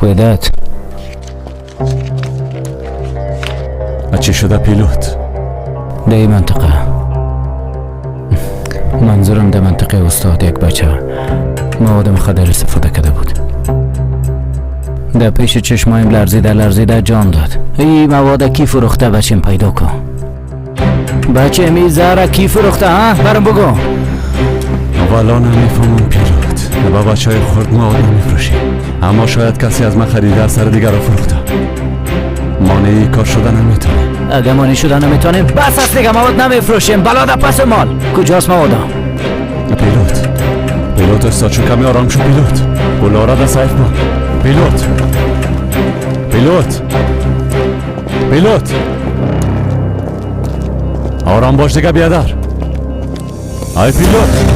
ودت چی شده پیلوت؟ در این منطقه، منظورم در منطقه استاد یک بچه مواد مخدر استفاده کرده بود. در پیش چشمایم لرزیده جان داد. این مواد کی فروخته بچیم پیدا کن. بچه میزاره کی فروخته ها؟ برام بگو. والا نمیفهمم پیلوت. با بچه های خورد مواد نمیفروشیم، اما شاید کسی از من خریده از سر دیگر رو فروخته. مانعی کار شده نمیتونه. اگه مانعی شده نمیتونه بس است دیگه، مواد نمیفروشیم. بلا در پس مال. کجاست مواد؟ پیلوت استاد شو کمی آرام شو پیلوت. بلاره در سیف ما. پیلوت آرام باش دیگه بیادر. ای پیلوت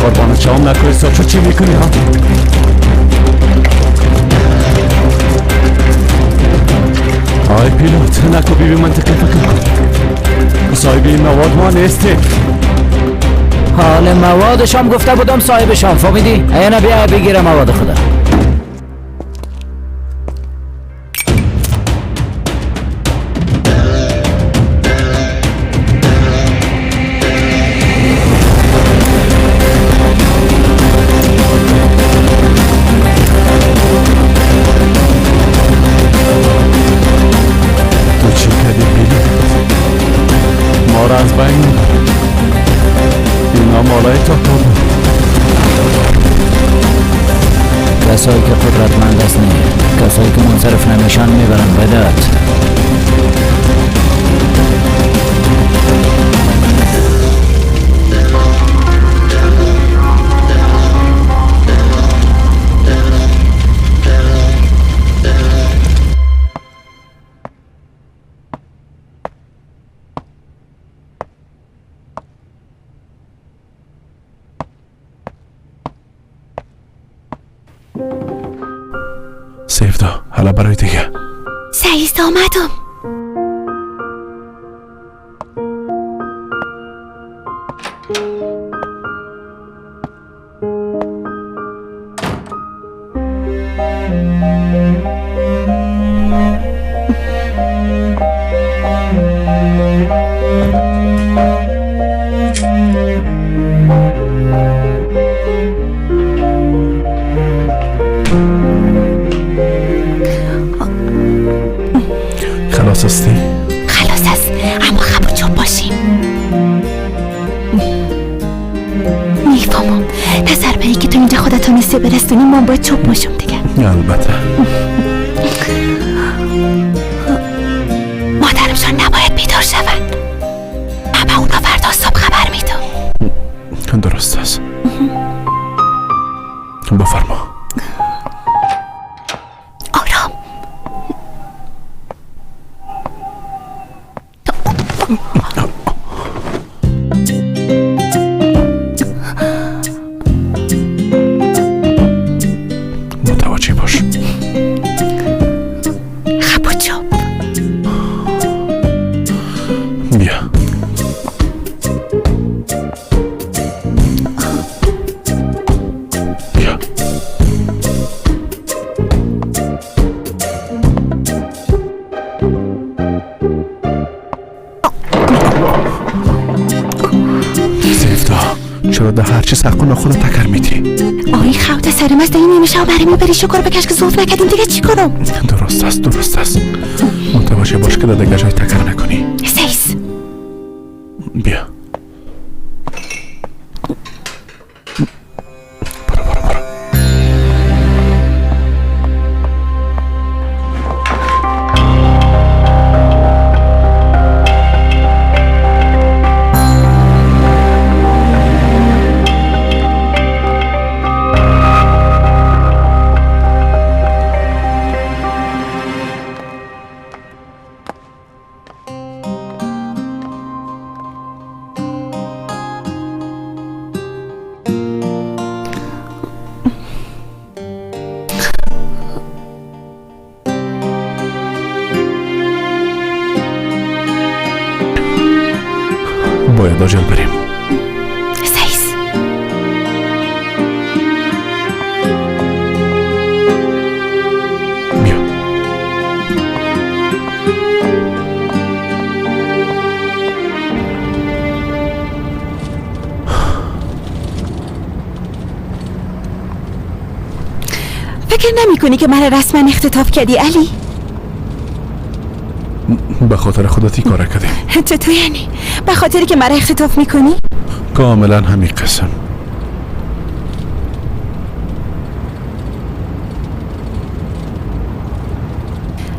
قربانت شام نکنی ساچو چی میکنی ها؟ آی پیلوت نکو بیبی منطقی فکر کن. صاحب این مواد ما نیستیم. حال موادشام گفته بودم صاحبشام، فهمیدی؟ اینا بیا بگیره مواد خدا. از بین اینا مالای تو بود. کسایی که قدرتمند است نه، کسایی که منصرف نمیشن میبرن بدت. سیفدا حالا برای دیگه. سعید آمدم. خلاص هستی؟ خلاص است، اما خب چوب باشیم. میفهمم نظر بری که تو اینجا خودتو نسته برستونی من باید چوب باشم دیگه. البته. مادرمشان نباید بیدار شوند. اما اونا فردا صبح خبر میدم. درست است. بفرما. آرام. متوجه باش. خب چوب. بیا. بیا. سیفدا چرا ده هرچی سقو نخونه تکر میتی؟ آی خوده سرم از این نیمه شب برای میبری شکر بکش که زود نکردیم دیگه چی کنم؟ درست است درست است. متوجه باش که دیگه جای تکر نکنی. سیس بیا. باید آجل بریم. سیس بیا. فکر نمی کنی که من رسما اختطاف کردی علی؟ به خاطر خودتی کار کردیم. چطور یعنی؟ به خاطری که مرا اختطاف میکنی؟ کاملا همین قسم.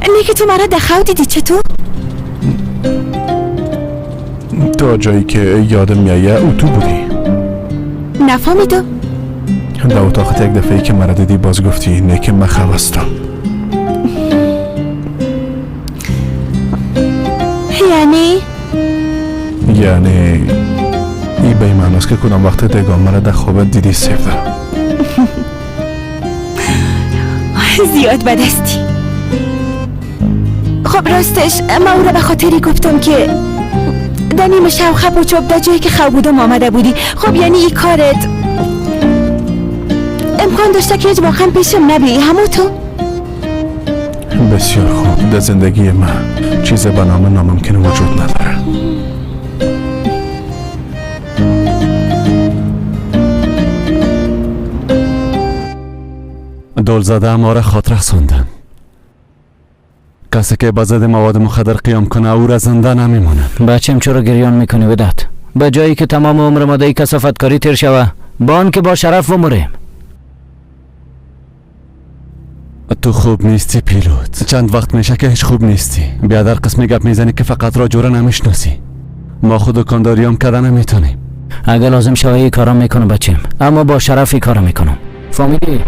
نه که تو مرا دخاو دیدی چطور؟ تا جایی که یادم میایه او تو بودی. نفهمیدم. در اتاقت یک دفعه که مرا دیدی باز گفتی نه که من خوستم. یعنی ای به این معناست که کدام وقت دگاه مرا در خوابت دیدی سیفدا. زیاد بدستی. خب راستش من او را به خاطری گفتم که در نیمه شب خب و چوب در جایی که خواب بودم آمده بودی. خب یعنی ای کارت امکان داشته که هیچ واقعا پیشم نبی همو تو؟ بسیار خوب. در زندگی من چیز به نام ناممکن وجود نداره. دولزاده ما را خاطر رساندن. کسی که با ضد مواد مخدر قیام کنه او را زنده نمیمونه. بچم چرا گریان میکنی ودت؟ به جایی که تمام عمر ما در کثافتکاری تیر شوه با آن که با شرف بمریم. تو خوب نیستی پیلوت. چند وقت میشه که هیچ خوب نیستی. بیا در قسمی گپ میزنی که فقط را جوره نمیشناسی. ما خود دکانداری هم کده نمیتونیم. اگه لازم شوه ای کارا میکنم بچم، اما با شرف ای کارا میکنم. فهمیدی؟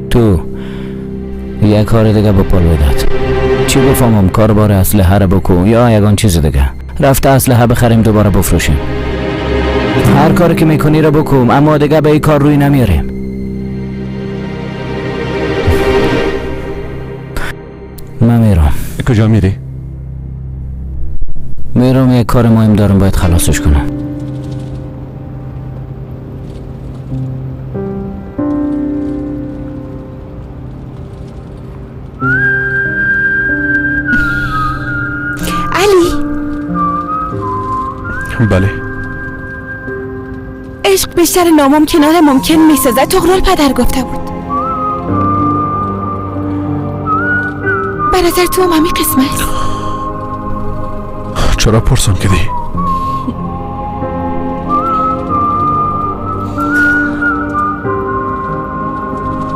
تو یک کار دیگه بپال ودت. چی بفهمم کار بار اسلحه را بکو یا یگان چیز دیگه. رفته اسلحه بخریم دوباره بفروشیم. هر کاری که میکنی را بکن اما دیگه به این کار روی نمیاریم. کجا میری؟ میرم یک کار مهم دارم، باید خلاصش کنم. علی، بله. عشق بیشتر ناممکنان ممکن میسازد. تغرل پدر گفته بود. به نظر تو هم همین قسمه است. چرا پرسان کدی؟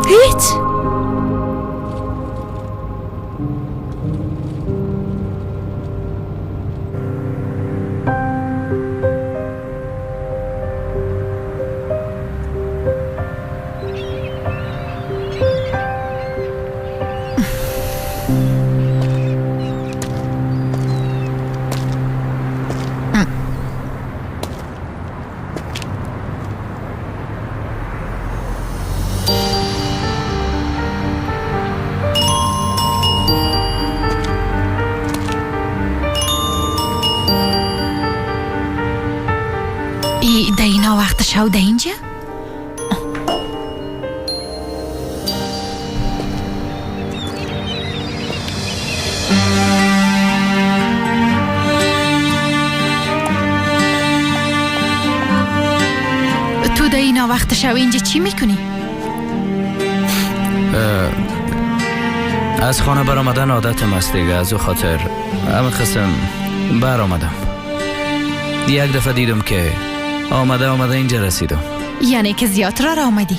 هیچ. ای دینا وقت شو ده اینجا؟ تو دینا وقت شو اینجا چی میکنی؟ از خانه برآمدن عادتم است دیگه، از او خاطر همه قسم برآمدم. یک دفعه دیدم که آمده اینجا رسیدم. یعنی که زیاد را آمدی؟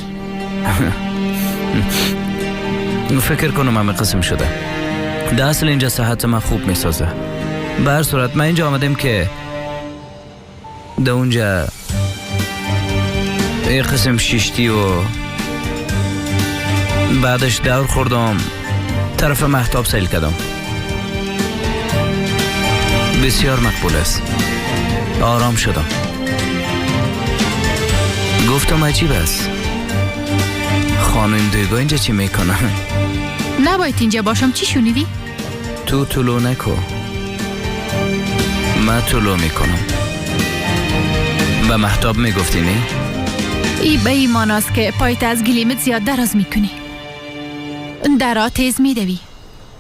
فکر کنم همه قسم شده. در اصل اینجا صحت من خوب میسازه. به هر صورت من اینجا آمدم که در اونجا یک قسم شیشتی و بعدش دور خوردم طرف مهتاب سیل کردم. بسیار مقبول است. آرام شدم. گفتم عجیب است، خانم دیگه اینجا چی میکنه؟ نباید اینجا باشم. چی شنیدی؟ تو طلو نکو، من طلو میکنم. به مهتاب میگفتی نی؟ ای به ایمان است که پایت از گلیمت زیاد دراز میکنی. درا تیز میدوی.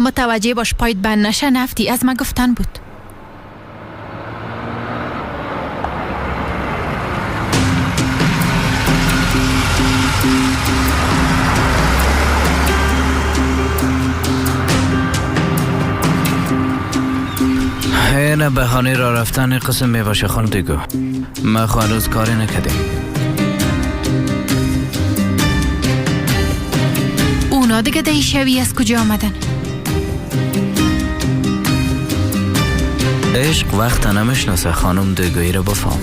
متوجه باش پایت بند نشه. نفتی از من گفتن بود. اینه بهانه را رفتن قسم میباشه خانم دیگو. ما هنوز کاری نکردیم. اونا دیگه دهی شوی از کجا آمدن؟ عشق وقت نمیشناسه خانم دیگویی را بفهم.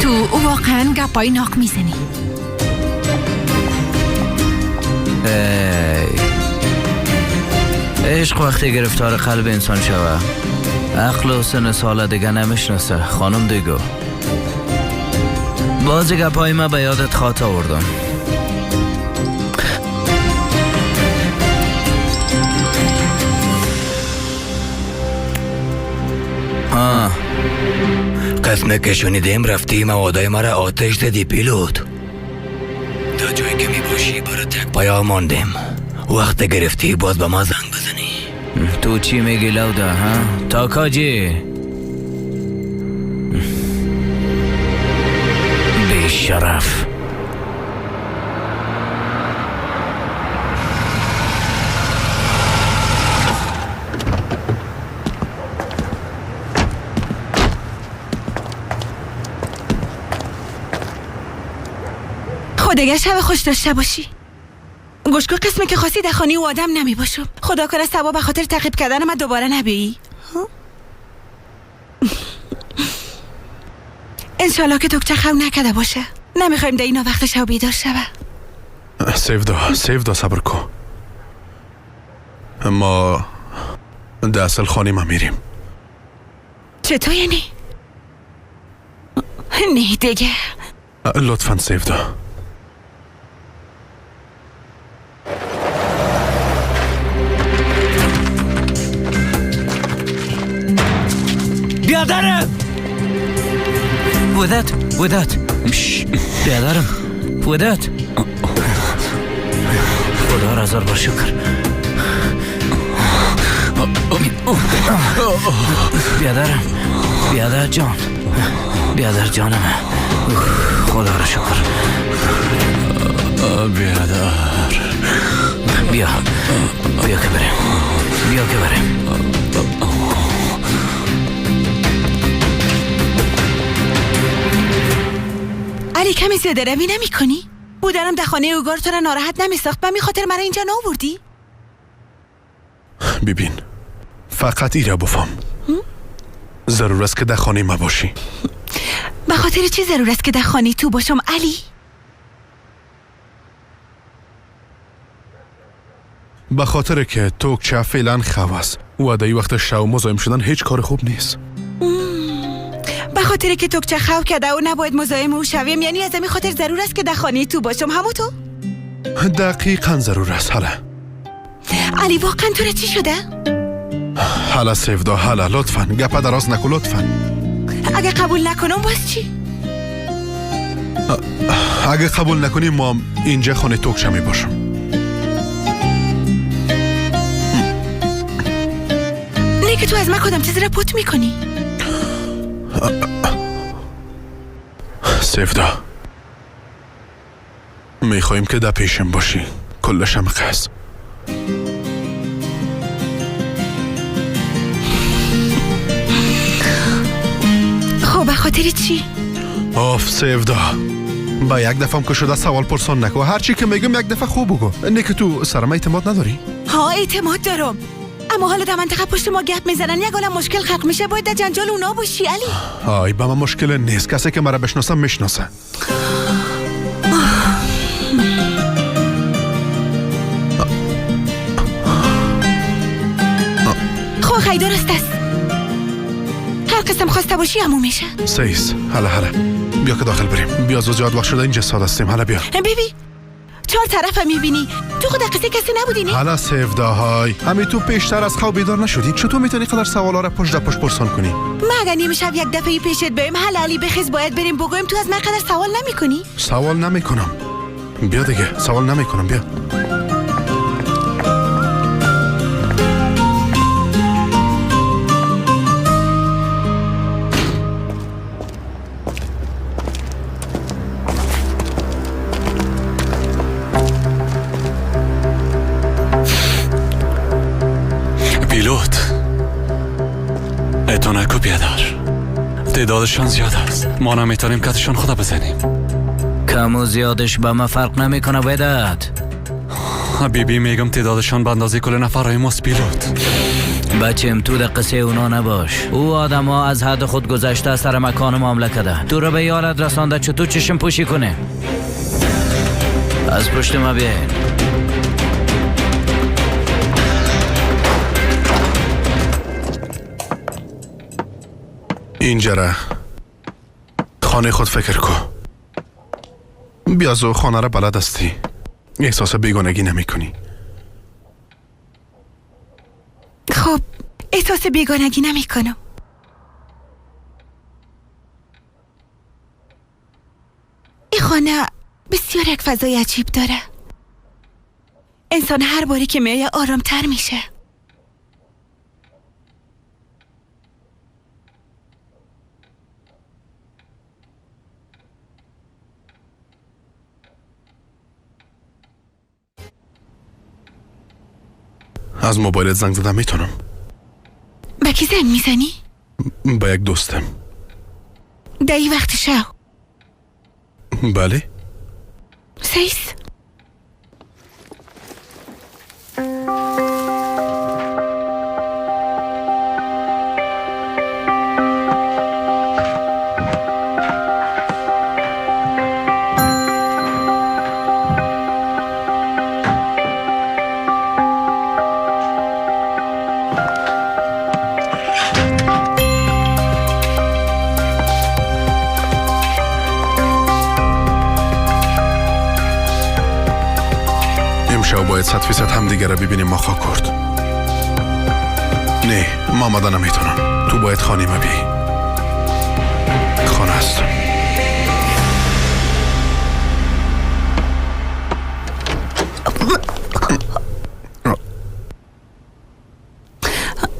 تو واقعا گپای ناک میزنی. عشق وقتی گرفتار قلب انسان شوه عقل و سن سال دیگه نمیشناسه خانم دیگو. بازی گپای ما به یادت خاط آوردم. قسمه که شنیدیم رفتی موادای مرا آتش دادی پیلوت. تا جایی که می باشی برای تک پایا ماندیم. وقت گرفتی باز به ما زنگ بزنی. تو چی میگی لودا ها؟ تاکاجی بی شرف. خدایا شب خوش داشته باشی. گوشکو قسمی که خواستی دخانی و آدم نمی باشم. خدا کنه سبا به خاطر تعقیب کردن من دوباره نبیایی. انشالله که دکتر خو نکده باشه. نمیخوایم ده اینا وقت شو بیدار شوه. سیفدا صبر کن. ما ده اصل خانی ما میریم. چطور یعنی؟ نه دیگه. لطفاً سیفدا. بیادرم ودت بیادرم ودت خدا را هزار بار شکر بیادر جان بیادر جانم خدا را شکر بیادر بیا که بریم علی کمی زیاده روی نمی کنی؟ بودرم در خانه اوگار تو را ناراحت نمی ساخت و می خاطر مرا اینجا ناوردی؟ ببین فقط ایره بفهم ضرور است که در خانه ما باشی. به خاطر چی ضرور است که در خانه تو باشم علی؟ به خاطر که توکچه فعلا خواه است و در این وقت شو مزاحم شدن هیچ کار خوب نیست. به خاطر که توکچه خواه کرده و نباید مزاحم او شویم، یعنی از همین خاطر ضرور است که در خانه تو باشم همو تو؟ دقیقا ضرور است. حالا علی واقعا تو را چی شده؟ حالا سیفدا حالا لطفا گپا دراز نکن لطفا. اگه قبول نکنم باز چی؟ اگه قبول نکنی ما اینجا خانه توکچه می باشم. نه که تو از من کدام چیزی را پوت میکنی؟ سیفدا میخواییم که در پیشم باشی کلش هم قصد. خب به خاطر چی؟ آف سیفدا با یک دفعه هم که شده سوال پرسان نکو. هرچی که میگم یک دفعه خوب بگو. نه که تو سرم اعتماد نداری؟ ها اعتماد دارم، اما حالا در منطقه پشت ما گپ میزنن یک عالم مشکل خلق میشه، باید در جنجال اونا باشی علی. آی با من مشکل نیست، کسی که مرا بشناسه میشناسه. خب خیلی درست است، هر قسم خواسته باشی همون میشه. سیس حالا بیا که داخل بریم. بیا زیاد وقت شده اینجا ساده هستیم. حالا بیا. بیبی چهار طرف هم میبینی، تو خود قصه کسی نبودی نه؟ حالا سیفدا های همین تو پیشتر از خواب بیدار نشدی؟ چطور میتونی قدر سوالا را پشت پرسان کنی؟ ما اگر نیمه شب یک دفعه پیشت بریم حالا علی بخیز باید بریم بگویم، تو از من قدر سوال نمی کنی؟ سوال نمی کنم. بیا دیگه سوال نمی کنم. بیا. نکو بیادر، تعدادشان زیاد است، ما نمیتونیم کتشان خدا بزنیم. کم و زیادش با ما فرق نمیکنه ودت. بیبی میگم تعدادشان به اندازه کل نفرهای ماست پیلوت. بچم تو در قصه اونا نباش. او آدم ها از حد خود گذشته سر مکان معامله کرده، تو رو به یارت رسانده چطور چشم پوشی کنه؟ از پشت ما بیاین. اینجا را خانه خود فکر کن. بیازو خانه را بلد هستی، احساس بیگانگی نمی کنی. خب احساس بیگانگی نمی کنم. این خانه بسیار یک فضای عجیب داره، انسان هر باری که میایه آرامتر میشه. از موبایلت زنگ زدم میتونم؟ به کی زنگ میزنی؟ با یک دوستم. در این وقت شو؟ بله. سیس باید 100% هم دیگه را ببینیم. ما خواه کرد. نه ما آمده نمیتونم. تو باید خانه ما بی. است.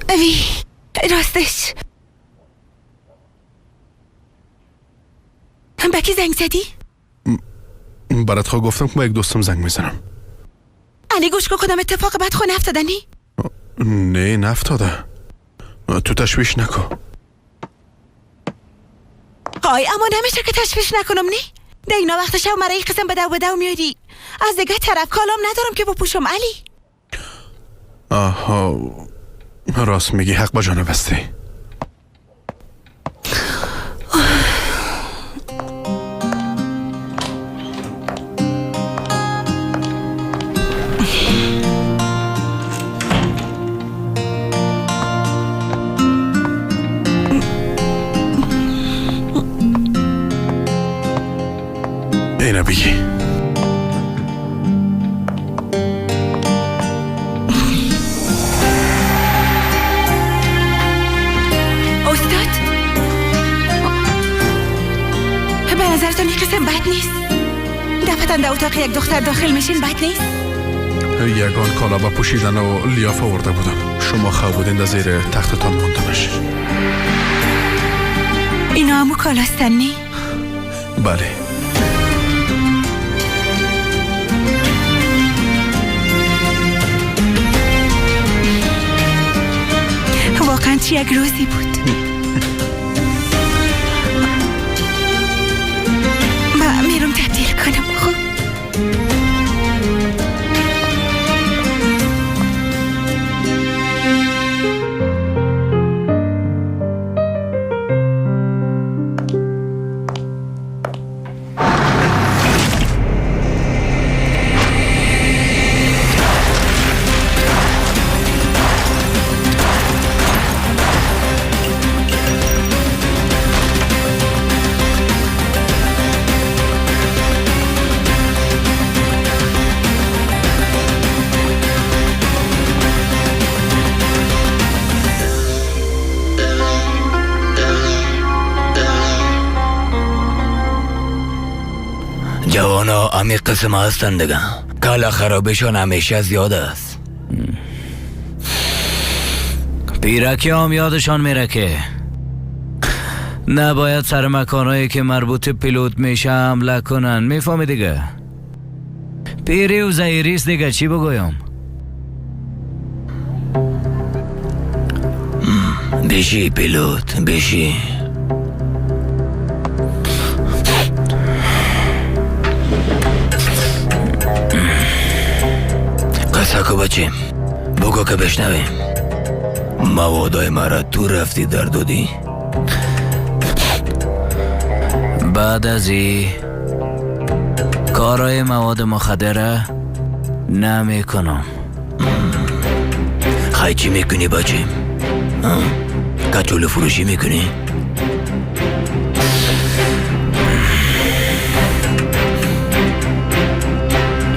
اوی راستش به کی زنگ زدی؟ برات خواه گفتم که با یک دوستم زنگ میزنم. علی گوش کدام اتفاق بد خو نفتادنی؟ نه نفتاده. تو تشویش نکن. آی اما نمیشه که تشویش نکنم نی؟ ده اینا وقت شب مرا یک قسم بدو میاری. از دیگه طرف کالام ندارم که بپوشم علی. آها راست میگی، حق با جانب هستی. اینو بگی. به نظرتون این قسم بد نیست؟ دفتن در اتاق یک دختر داخل میشین بد نیست؟ یگان کالابا پوشیدن و لیاف آورده بودم. شما خواه بودین در زیر تختتان موندمش. اینا همو کالاستن نی؟ بله. واقعا چی یک روزی بود. من میرم تبدیل کنم. خب جوانا عمیق قسم هستن دیگه. کالا خرابشان همیشه زیاد است. پیرکی هم یادشان میره که نباید سر مکانهایی که مربوط پیلوت میشه حمله کنن. میفهمی دیگه؟ پیری و زهیریست دیگه، چی بگویم؟ بشی پیلوت بشی. قصه بچیم بگو که بشنویم. موادای مرا تو رفتی در دودی. بعد از کارای مواد مخدره نمی کنم. خواهی چی میکنی بچیم؟ کچول فروشی میکنی؟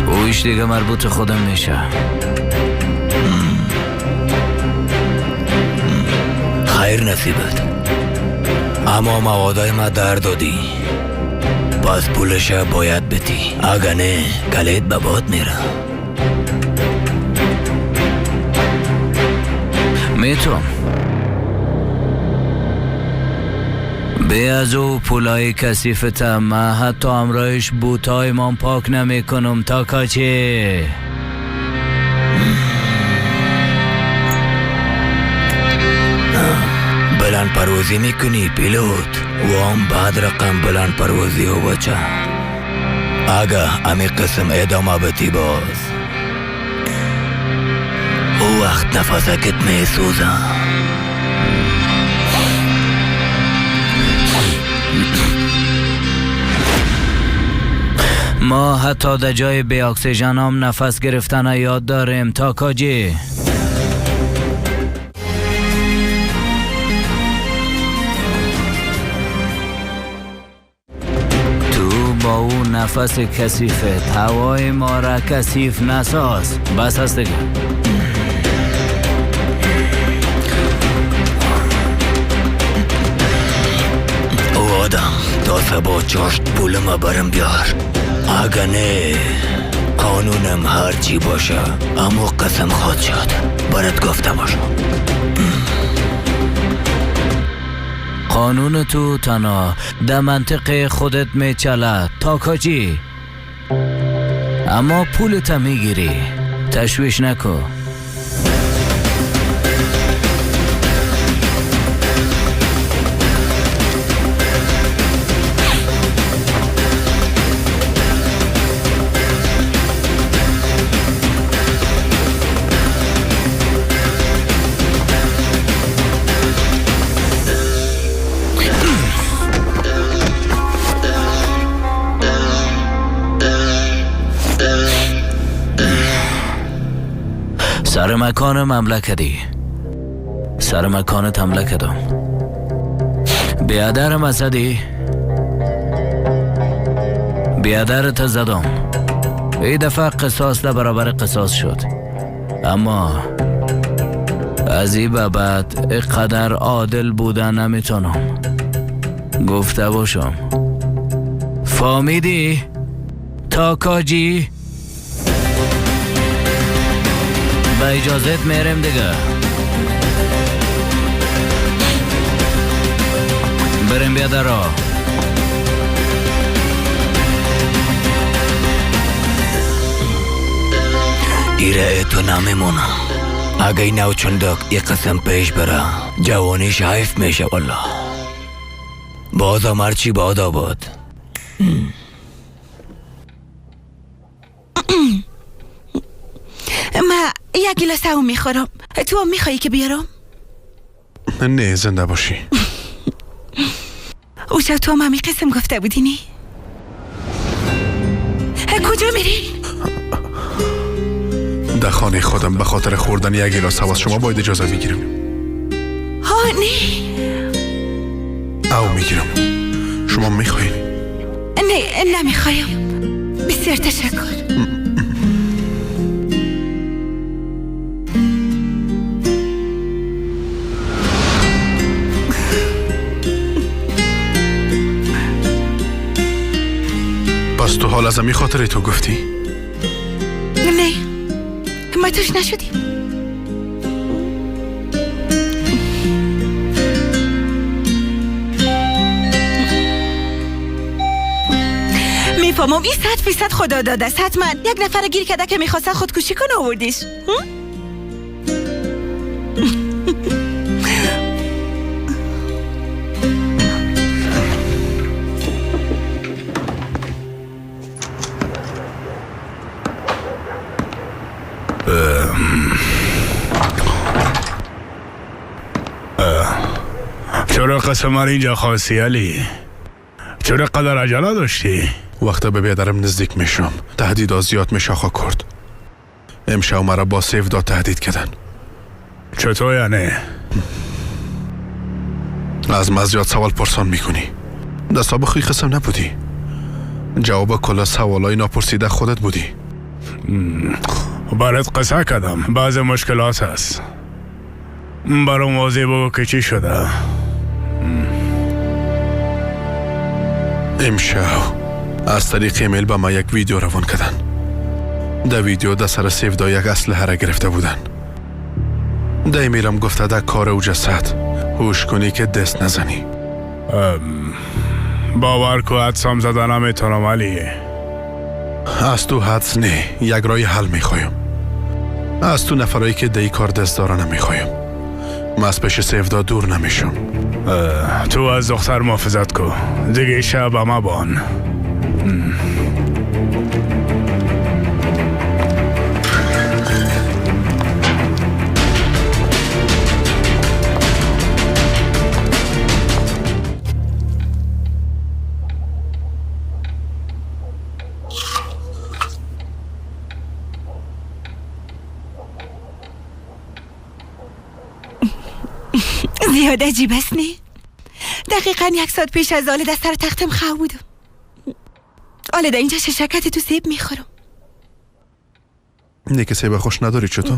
اویش دیگه مربوط خودم میشه. خیر نصیبت. اما موادای ما در دادی، پس پولش باید بدی. اگه نه کلید به باد میره. میتونم به از او پولای کثیفتم. من حتی امرایش بوتای من پاک نمی کنم تا کاچه. بلند پروازی میکنی پیلوت و هم بعد رقم بلند پروازی و بچه. اگه همی قسم ادامه بتی باز او وقت نفسکت میسوزه. ما حتی در جای بی اکسیژن هم نفس گرفتن یاد داریم تا کاجی. تو با اون نفس کثیفت هوای ما را کثیف نساز. بس هست دیگه. او آدم با چاشت پولم برم بیار. اگه نه قانونم هرچی باشه اما قسم خود شد برات گفته باشم. قانون تو تنها در منطقه خودت میچلد تاکاجی، اما پولت میگیری، تشویش نکن. سر مکان مملکتی، سر مکانت حمله کردم. بیادرم ازدی، بیادرت زدم. این دفعه قصاص ده برابر قصاص شد، اما از این به بعد اقدر عادل بودن نمیتونم. گفته باشم فهمیدی تاکاجی؟ با اجازت میرم دیگه. بریم بیادرها. ایره تو نمیمونم. اگه این نو چندک یک قسم پیش بره جوانیش حیف میشه والله. باز مرچی باد آباد. ما یک گلاس هم میخورم. تو هم میخوایی که بیارم؟ نه زنده باشی. او شب تو هم همی قسم گفته بودی نی؟ کجا میری؟ در خانه خودم به خاطر خوردن یک گلاس هوا از شما باید اجازه بگیرم. ها نه او میگیرم. شما میخواین؟ نه نمیخوایم. بسیار تشکر. پس تو حال از امی خاطره تو گفتی؟ نه ما توش نشدیم. میفهمم این 100% خدا داده است. حتما یک نفر گیر کرده که میخواسته خودکشی کنه آوردیش. چرا قسم اینجا خواستی علی؟ چرا قدر عجله داشتی؟ وقتا به بیادرم نزدیک میشم تهدید زیاد میشه آقا کرد. امشب مرا با سیف داد تهدید کردن. چطور یعنی؟ از من زیاد سوال پرسان میکنی. دستا بخوی قسم نبودی. جواب کلا سوالای ناپرسیده خودت بودی. برات قصه کردم. بعض مشکلات هست. برام واضح بگو که چی شده. امشب از طریق ایمیل به ما یک ویدیو روان کردن. در ویدیو در سر سیف دا یک اسلحه را گرفته بودن. در ایمیلم گفته در کار او جسد هوش کنی که دست نزنی. باور کو حدسم زدن نمیتونم علی. از تو حدس نه، یک رای حل میخوایم. از تو نفرایی که دی کار دست داره نمیخوایم. من از پیش سیف دا دور نمیشم. تو از دختر محافظت کو. دیگه شب اما بان. زیاد عجیب است نه؟ دقیقا 1 ساعت پیش از آله در سر تختم خواه بودم. آله در اینجا ششکت تو سیب میخورم. نیکه سیب خوش نداری چطور؟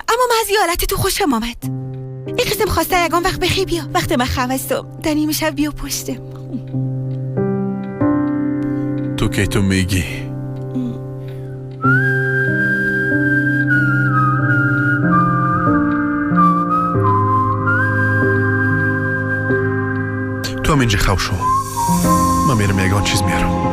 اما من از حالت تو خوشم آمد. این قسم خواسته یکان وقت بخی بیا. وقت من خواه هستم در نیمه شب بیا پشتم. تو که تو میگی تو هم اینجا خواه شو من میرم یگان چیز میارم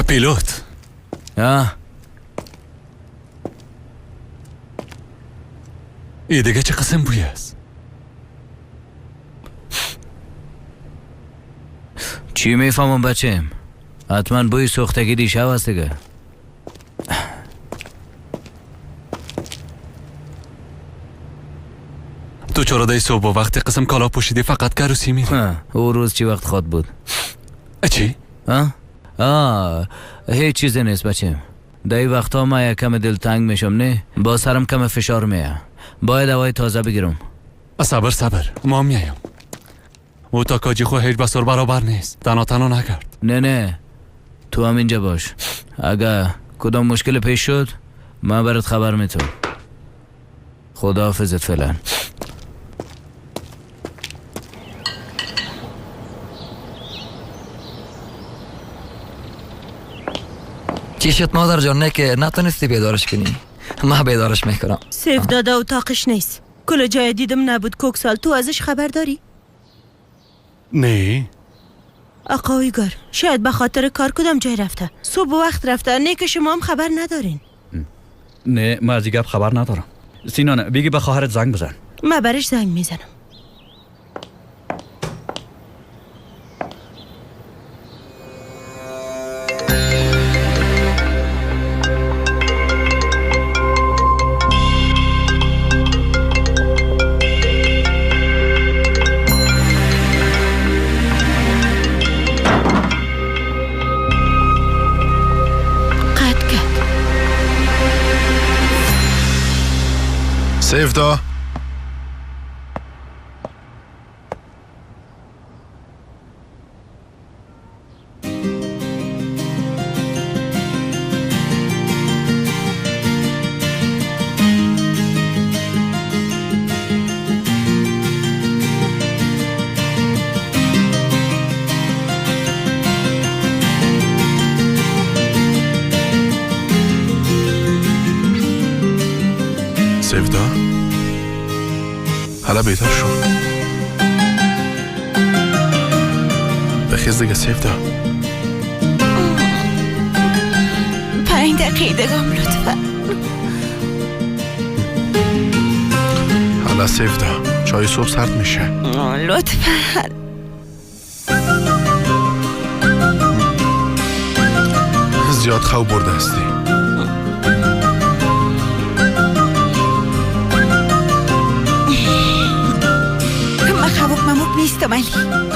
پیلوت ای دیگه چه قسم بوی است؟ چی میفهمم بچم؟ حتما بوی سوختگی دیشب است دیگه. تو چرا دی صبح وقتی قسم کالا پوشیدی فقط کروسی میری؟ او روز چی وقت خواد بود؟ چی؟ هیچ چیزی نیست بچم. دی وقتا ما یکم دلتنگ میشم نه؟ با سرم کم فشار میه. باید هوای تازه بگیرم. صبر ما میایم. او تا کاجی خو هیچ بسر برابر نیست. تنها نکرد. نه تو هم اینجا باش. اگه کدام مشکل پیش شد ما برات خبر میتونم. خداحافظت فعلا. چی شد مادر جان؟ نه که نتونستی بیدارش کنی؟ من بیدارش میکنم. سیف داده اتاقش نیست. کل جای دیدم نبود. کوکسال تو ازش خبر داری؟ نه آقا ایگار شاید به خاطر کار کدام جای رفته. صبح وقت رفته. نه که شما هم خبر ندارین. نه من از این گپ خبر ندارم. سینان بگی به خواهرت زنگ بزن. من برش زنگ میزنم. سیفدا سیفدا حالا بیدار شو بخیز دیگه سیفدا 5 دقیقه دگم لطفا. حالا سیفدا چای صبح سرد میشه لطفا. زیاد خواب برده هستی. مموک نیستم علی.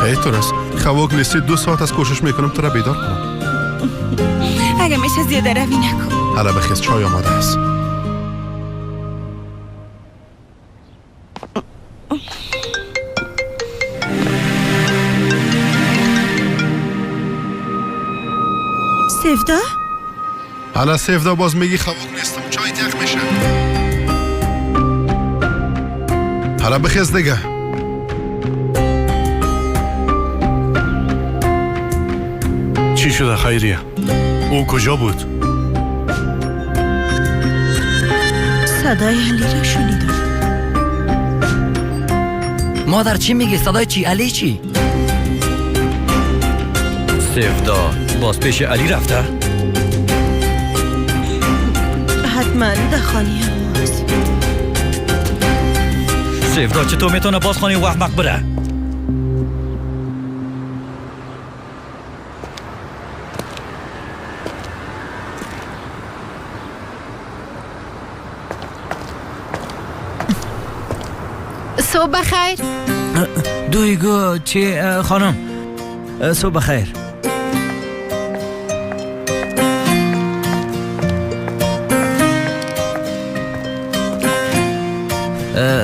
خیلی طور است. خواب نیستی 2 ساعت از کوشش میکنم تو را بیدار کنم. اگه میشه زیاده روی نکن. حالا بخیز چای آماده است. سیفدا؟ حالا سیفدا باز میگی خواب نیستم چای تیخ میشه. حالا بخیز دیگه. چی شده خیریه؟ او کجا بود؟ صدای علی را شنیدم. مادر چی میگی؟ صدای چی؟ علی چی؟ سیفدا باز پیش علی رفته؟ حتما در خانه هم هست. سیفدا چطور میتونه باز خانه وحمق بره؟ صبح بخیر. دویگو چی خانم؟ صبح بخیر.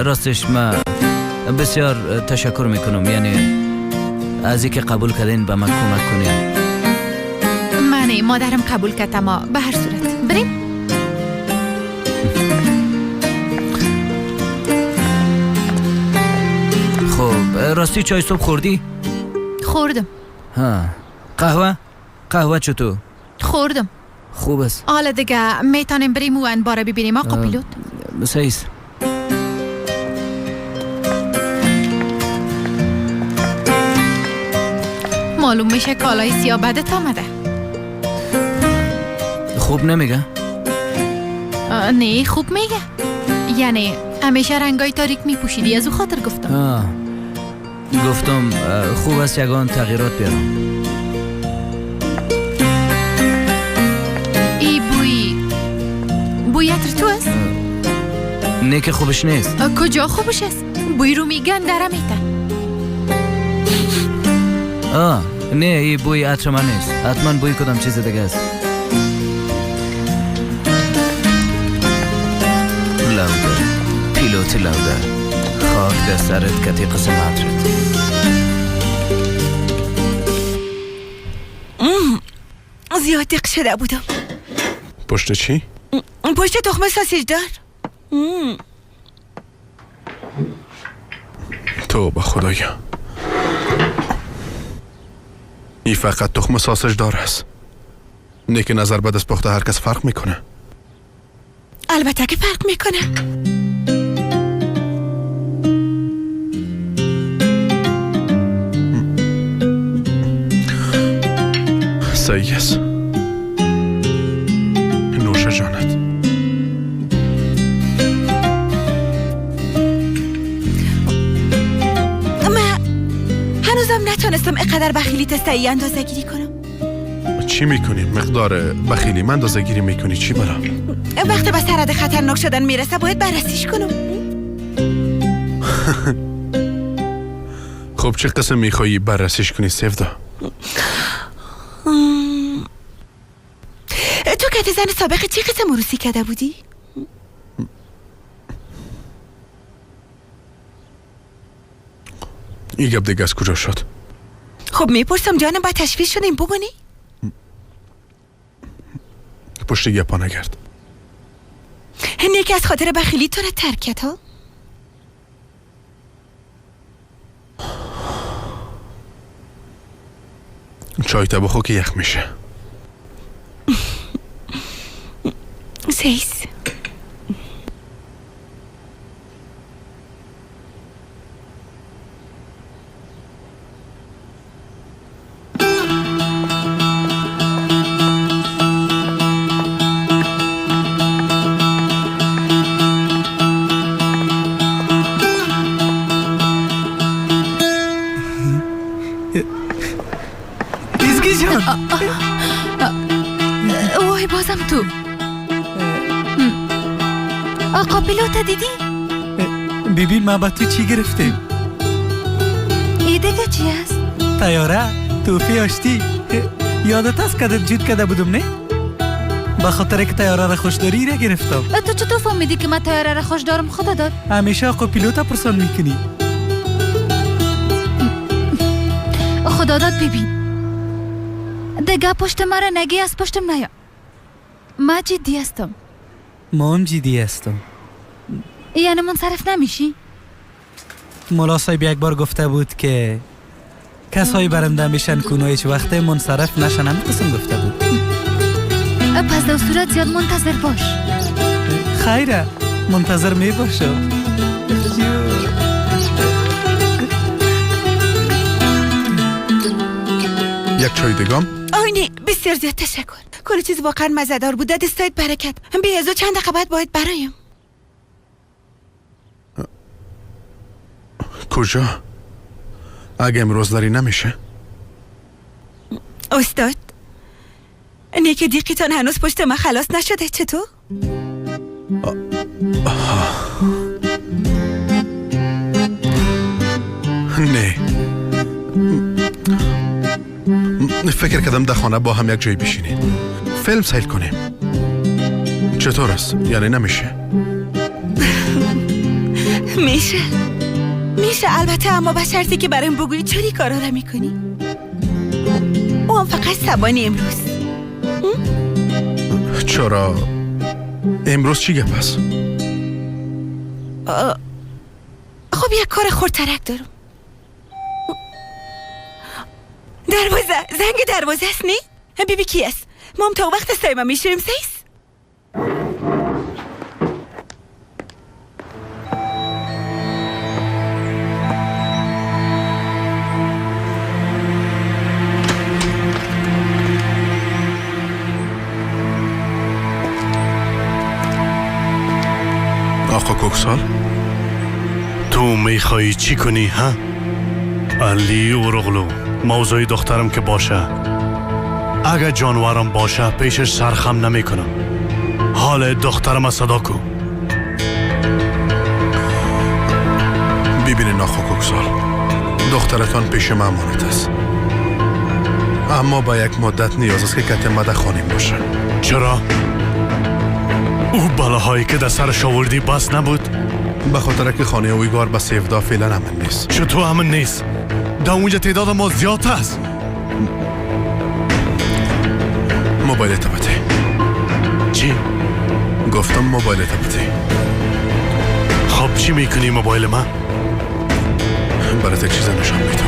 راستش من بسیار تشکر میکنم، یعنی از اینکه قبول کردین به من کمک کنین. منه مادرم قبول کرد، اما به هر صورت بریم. خب راستی چای صبح خوردی؟ خوردم. ها قهوه چطور؟ خوردم. خوب است. حالا دیگه میتونیم بریم و انباره ببینیم آقا پیلوت؟ سیز. معلوم میشه کالای سیاه بدت آمده. خوب نمیگه؟ نه خوب میگه، یعنی همیشه رنگای تاریک میپوشیدی، از او خاطر گفتم. گفتم خوب است یگان تغییرات بیارم. ای بوی عطر تو است؟ نه که خوبش نیست. کجا خوبش است؟ بوی رو میگن درم ایتن. نه ای بوی عطر من نیست، حتما بوی کدام چیز دیگه است. لوده پیلوت لوده، خاک در سرت کتی قسم عطرت. زیاد دق شده بودم. پشت چی؟ پشت تخمه ساسیج دار. تو به خدایا، این فقط تخم ساسج دار است. نه که نظر بد از پخته هر کس فرق میکنه. البته که فرق میکنه. صحیح است. نوش جانت. هنوزم نتونستم اقدر بخیلی تستایی اندازه گیری کنم. چی میکنی؟ مقدار بخیلی من اندازه گیری میکنی چی برا؟ وقتی به سرحد خطرناک شدن میرسه باید بررسیش کنم. خب چه قسم میخوایی بررسیش کنی سفدا؟ تو که زن سابق چی قسم عروسی کرده بودی؟ این گپ دیگه از کجا شد؟ خب میپرسم جانم، باید تشویش شدیم بگونی؟ پشت گپا نگرد. نیکی از خاطر بخیلی تو را ترکت ها؟ چای تا بخو که یخ میشه. سیز. وای بازم تو. آقا پیلوت دیدی؟ ببین ما با تو چی گرفتیم؟ ای دیگه چی است؟ تیاره توفی آشتی. یادت است که جود کرده بودم نه؟ با خاطر که تیاره را خوش داری را گرفتم. تو چطور فهمیدی که من تیاره را خوش دارم؟ خدا داد همیشه آقا پیلوت پرسان میکنی. خدا داد ببین دیگه پشت مرا نگی از پشتم نیا. من جدی هستم. ما هم جدی هستم. یعنی منصرف نمیشی؟ مولا صاحب یک بار گفته بود که کسایی برنده میشن کنو هیچ وقت منصرف نشن، هم قسم گفته بود. پس در صورت زیاد منتظر باش. خیره منتظر می باشم. یک چای دیگم؟ آینه بسیار زیاد تشکر. کل چیز واقعا مزه‌دار بود. دستایت برکت. بیازو چند دقیقه بعد باید برایم. کجا؟ اگه امروز داری نمیشه؟ استاد نیک دیقیتان هنوز پشت من خلاص نشده چطور؟ نه فکر کردم در خانه با هم یک جایی بشینیم فیلم سیل کنیم. چطور است؟ یعنی نمیشه؟ میشه البته، اما به شرطی که برایم بگویی چوری کارا را میکنی. او هم فقط سبانی امروز. چرا؟ امروز چی گپ است؟ خب یک کار خردترک دارم. زنگ دروازه است نی؟ بیبی کی است؟ ما هم تا وقت سایما میشیم سیس؟ آقا کوکسال تو میخوایی چی کنی ها؟ علی اورغلو موضوع دخترم که باشه، اگه جانورم باشه پیشش سرخم نمی کنم. حال دخترم صدا کو. ببینین آقا کوکسال، دخترتان پیش من امانت است، اما با یک مدت نیاز است که کتمه در خانیم باشه. چرا؟ او بلاهایی که در سرش آوردی بس نبود؟ به خاطر که خانه اویگار به سیفدا فعلا امن نیست. چطور امن نیست؟ در اونجا تعداد ما زیاد است. موبایل تبته. چی؟ گفتم موبایل تبته. خب چی میکنی موبایل من؟ برات یک چیز نشان میدم.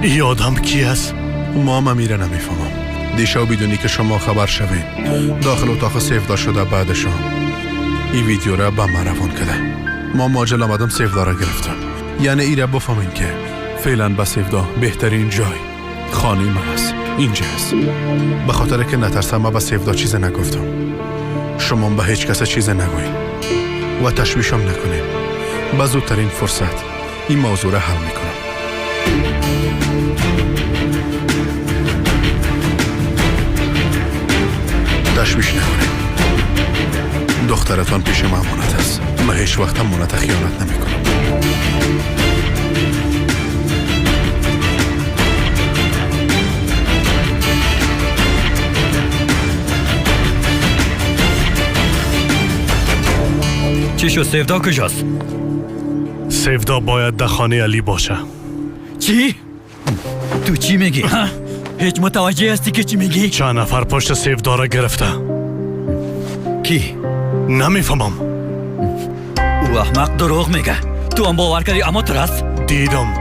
ای آدم کی است؟ ما هم امیره نمیفهمم. دیشب بدونی که شما خبر شوین داخل اتاق سیفدا شده، بعد شام این ویدیو را به من روان کرده. ما ماجل آمدم سیفدا را گرفتم. یعنی ایره بفهمین که فعلا به سیفدا بهترین جای خانه من است، اینجا است. به خاطر که نترسم من به سیفدا چیز نگفتم. شما به هیچ کس چیز نگوین و تشویشم نکنین. به زودترین فرصت این موضوع را حل میکنم. تشویش نکنید. دخترتان پیش من امانت است. من هیچ وقت امانت خیانت نمی کنم. چی شد؟ سیفدا کجاست؟ سیفدا باید در خانه علی باشه. چی؟ تو چی میگی؟ هیچ متوجه هستی که چی میگی؟ چند نفر پشت سیفدا را گرفته. کی؟ نمیفهمم. او احمق دروغ میگه. تو هم باور کردی اما ترس؟ دیدم،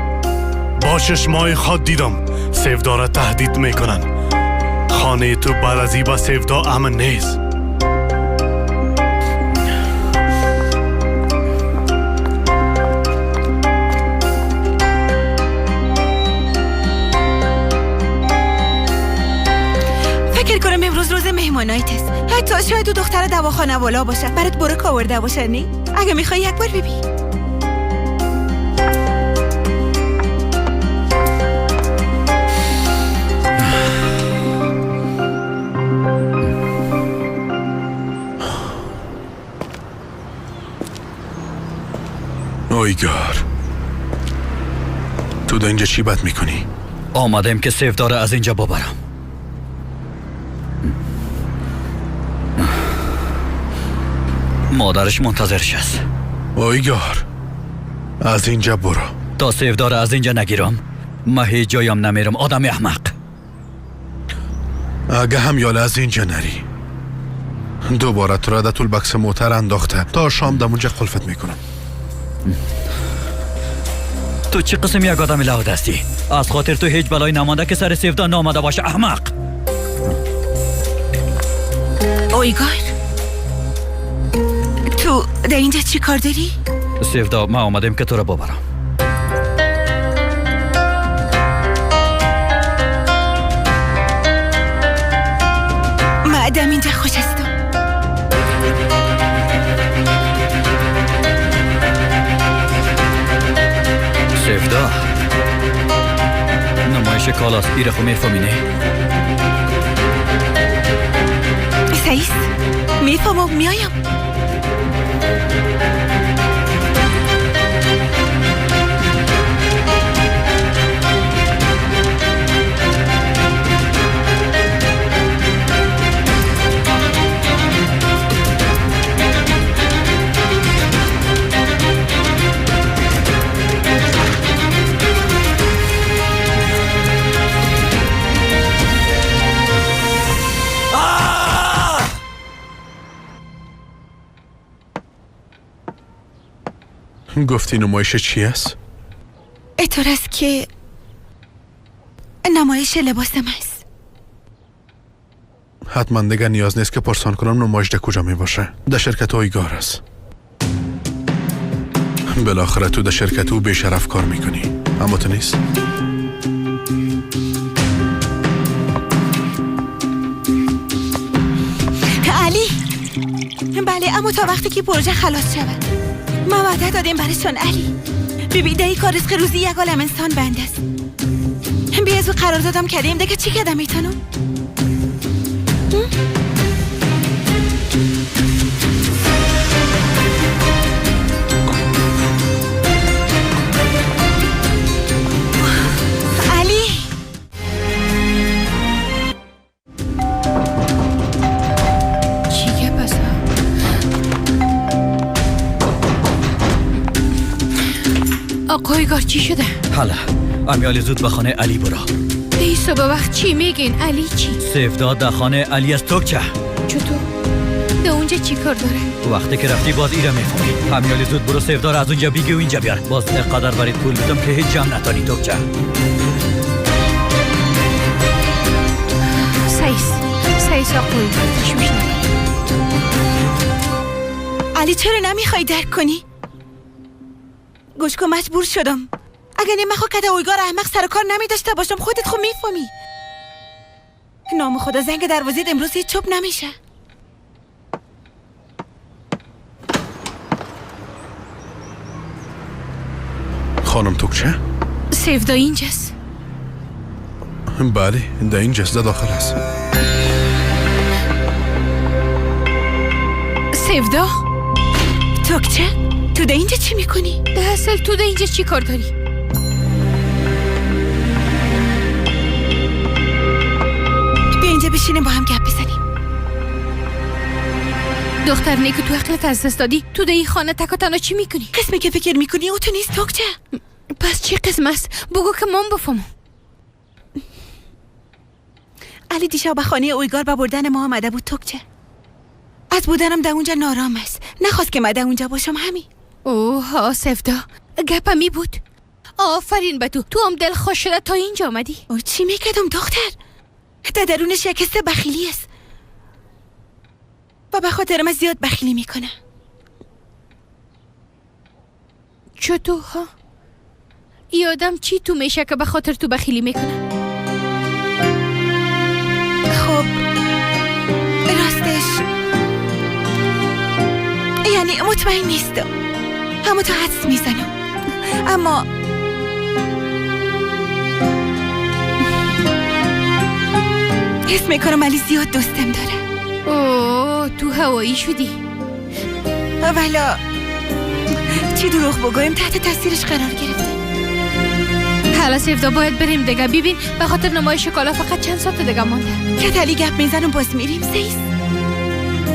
با چشمای خود دیدم سیفدا را تهدید میکنن. خانه تو بعد از این با سیفدا امن نیست. فکر کنم امروز روز مهمانایت است. حتی شاید او دختر دواخانه والا باشه، برات برک آورده باشه. نی؟ اگه میخوای یک بار ببین. اویگار، تو در اینجا چی بد میکنی؟ آمدم که سیفدا را از اینجا ببرم. مادرش منتظرش است. اویگار، از اینجا برو. تا سیفدا را از اینجا نگیرم من هیچ جایم نمیرم. آدم احمق. اگه هم یاله از اینجا نری دوباره تو را در طول بکس موتر انداخته تا شام دمونجا خلفت میکنم. تو چه قسم یک آدم لحود هستی؟ از خاطر تو هیچ بلایی نمانده که سر سیفدا نامده باشه. احمق. اویگار، تو در اینجا چی کار داری؟ سیفدا، من آمدم که تو را ببرم. من در اینجا خوش هستم. کالاست ایره خو میفهمینه؟ سعیس میفهمم میایم. گفتی نمایش چی است؟ اینطور است که نمایش لباسم است. حتما دیگه نیاز نیست که پرسان کنم نمایش ده کجا می باشه. ده شرکت اویگار است. بالاخره تو ده شرکت او بیشرف کار میکنی، اما تو نیست؟ علی بله، اما تا وقتی که پروژه خلاص شود. ما وعده دادیم برشون علی. ببین ده ای کار رزق روزی یک عالم انسان بند است. بیا از او قرار دادم کردیم دیگه چی کردم میتونم؟ علی چیه پس؟ آقایگار چی شده؟ حالا امیالی زود به خانه علی برو. ای صبح وقت چی میگین؟ علی چی؟ سیفداد در خانه علی از توکچه. چطور؟ ده اونجا چی کار داره؟ وقتی که رفتی باز ایره میفهمی. امیالی زود برو سیفدار از اونجا بگی و اینجا بیار. باز اقدر برید پول بدم که هیچ جمع نتانی توکچه. سعیس آقایی تشویش نکن. علی چرا نمیخوای درک کنی؟ گوش کن، مجبور شدم. اگه نیم خود کده اویگار احمق سر کار نمی داشته باشم خودت خود میفهمی. نام خدا زنگ دروازه امروز هیچ چوب نمیشه. خانم توکچه؟ سیفدا اینجاست. بله ده اینجاست، ده داخل است. سیفدا؟ توکچه؟ تو ده اینجا چی میکنی؟ ده اصل تو ده اینجا چی کار داری؟ بیا اینجا بشینیم با هم گپ بزنیم. دختر نیکو تو عقلت از دست دادی؟ تو ده این خانه تک و تنها چی میکنی؟ قسمی که فکر میکنی او تو نیست توکچه. پس چی قسم است؟ بگو که من بفهمم. علی دیشب به خانه اویگار با بردن ما آمده بود توکچه. از بودنم در اونجا نارام است. نخواست که من در اونجا باشم همین. اوه سفدا گپم می بود. آفرین به تو هم دل خوش شده تا اینجا آمدی. او چی میکردم دختر؟ در درونش یک حس بخیلی است و به خاطر من زیاد بخیلی میکنه. چطور ها؟ یادم چی تو میشه که به خاطر تو بخیلی میکنه؟ خب راستش یعنی مطمئن نیستم، اما تو حدس میزنم. اما حس میکنم علی زیاد دوستم داره. اوه تو هوایی شدی. والا چی دروغ بگویم تحت تاثیرش قرار گرفتیم. حالا سیفدا باید بریم دیگه. ببین به خاطر نمایش کالا فقط چند ساعت دیگه مونده. کتالی گپ میزنم باز میریم. سیس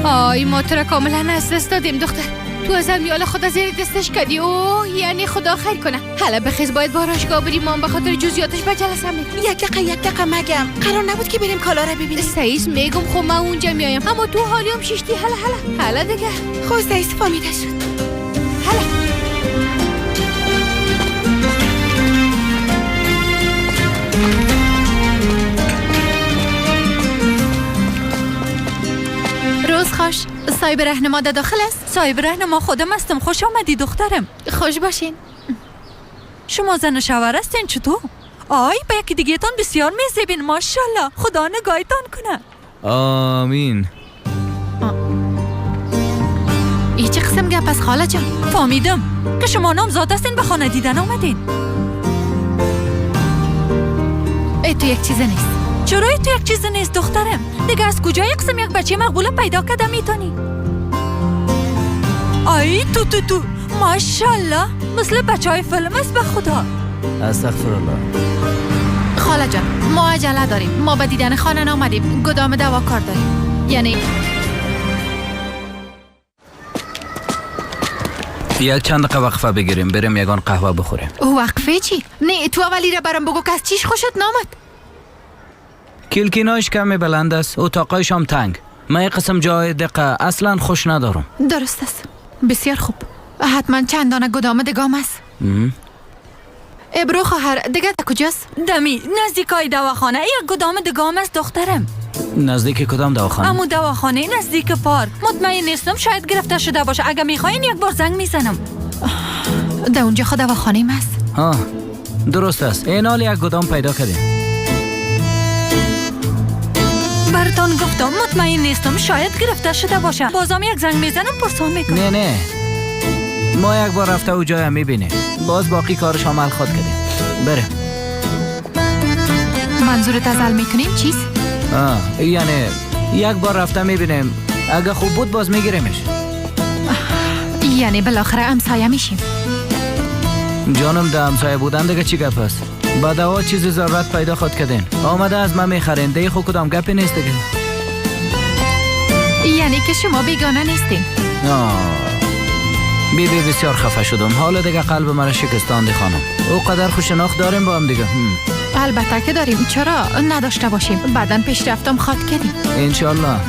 آی ما تو را کاملا از دست دادیم دختر. تو از امیال خدا زیر دستش کردی. اوه یعنی خدا خیر کنه. حالا بخیز باید باراشگاه بریم. ما به خاطر جزئیاتش به جلسه میریم. یک دقیقه مگم قرار نبود که بریم کالا را ببینیم. سیس میگم خب من اونجا میایم، اما تو حالیم ششتی. حالا دیگه خب سیس فهمیده شد. حالا روز خوش. صاحب رهنما در داخل است؟ صاحب رهنما خودم هستم. خوش آمدی دخترم. خوش باشین. شما زن شوهر هستین چطور؟ آی با یکی دیگه‌تان بسیار میزیبین ماشاءالله. خدا نگاهتان کنه. آمین. این چه قسم گپ است خاله جان؟ فهمیدم که شما نامزاد هستین به خانه دیدن آمدین. ای تو یک چیز نیست. چرا ای تو یک چیز نیست دخترم؟ دیگه از کجا یک قسم یک بچه مقبوله پیدا کرده میتونی؟ آی تو ماشاءالله مثل بچه های فیلم است به خدا. استغفرالله. خاله جان ما عجله داریم، ما به دیدن خانه نامدیم، گدام دوا کار داریم. یعنی یک چند دقیقه وقفه بگیریم بریم یگان قهوه بخوریم. وقفه چی؟ نه تو اولی را برام بگو که از چیش خوشت نامد. کلکینایش کمی بلند است، اتاقایش هم تنگ. من یک قسم جای دقیقه اصلا خوش ندارم. درست است، بسیار خوب. حتما چند دانه گدام دگام است. ابرو خواهر دیگه تا کجاست؟ دمی نزدیکای دواخانه یک گدام دگام است دخترم. نزدیک کدام دواخانه؟ امو دواخانه نزدیک پارک. مطمئن نیستم شاید گرفته شده باشه. اگه میخواین یک بار زنگ میزنم. در اونجا خود دواخانه است. ها درست است. این حال یک گدام پیدا کردیم. براتون گفتم مطمئن نیستم شاید گرفته شده باشه. بازم یک زنگ میزنم پرسان میکنم. نه ما یک بار رفته او جای میبینیم، باز باقی کارش عمل خود کردیم. بره. منظورت از حل میکنیم چیست؟ یعنی یک بار رفته میبینیم، اگه خوب بود باز میگیریمش. یعنی بالاخره همسایه میشیم. جانم ده همسایه بودن دیگه چی گپ است؟ با دوا چیز ضرورت پیدا خود کردین، آمده از من میخرین، دیگه خود کدام گپی نیست دیگه. یعنی که شما بیگانه نیستین؟ بی بسیار خفه شدم، حالا دیگه قلب مرا شکستاندی خانم. او قدر خوشناخت داریم با هم دیگه. البته که داریم، چرا نداشته باشیم؟ بعدن پیشرفتم خواد کردیم انشالله.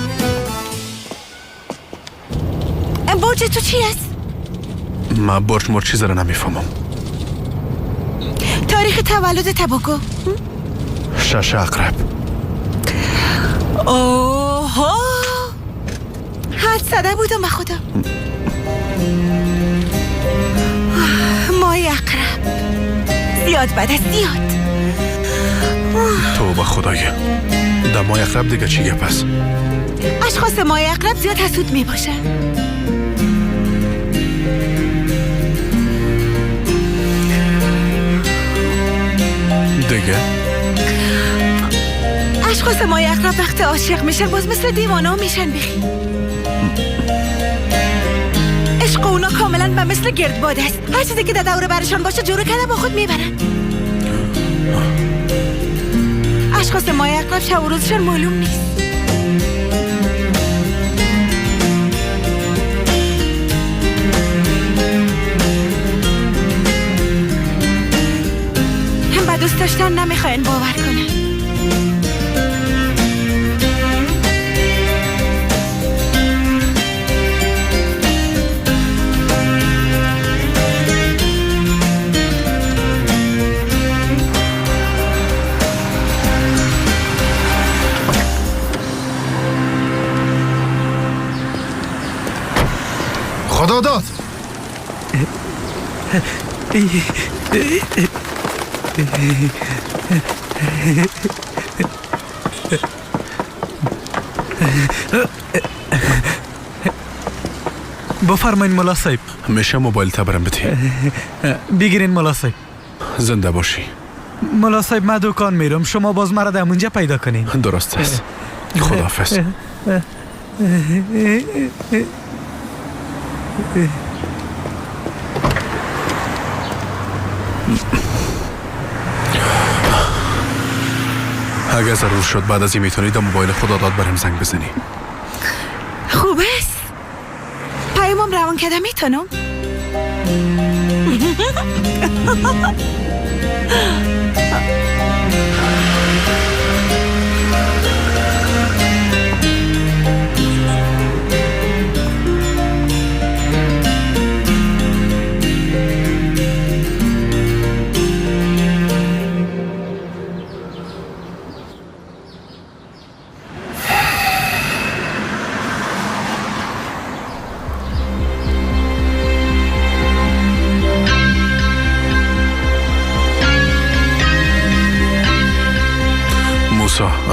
برج تو چی است؟ من برج مرچی زره نمیفهمم. تاریخ تولد تباکو 6 عقرب. اوه حد زده بودم به خدا. ماه عقرب زیاد بد است زیاد. تو به خدایا در ماه عقرب دیگه چی گپ است؟ اشخاص ماه عقرب زیاد حسود می باشن. دیگه اشخاص ماه عقرب وقت عاشق میشن باز مثل دیوانا میشن بخی. عشق اونا کاملا به مثل گردباد است. هر چیزی که در دور برشان باشه جورو کرده با خود میبرن. اشخاص ماه عقرب شب و روزشان معلوم نیست. هم به دوست داشتن نمیخواین باور کنن. خدا داد. بفرمایین ملا صاحب. میشه موبایل تبرم بدی؟ بگیرین ملا صاحب. زنده باشی. ملا صاحب من دکان میرم، شما باز مرا در اونجا پیدا کنین. درست است. خداحافظ. اگر ضرور شد بعد از این میتونید موبایل خدا داد برم زنگ بزنی. خوب است. پیامم روان کرده میتونم.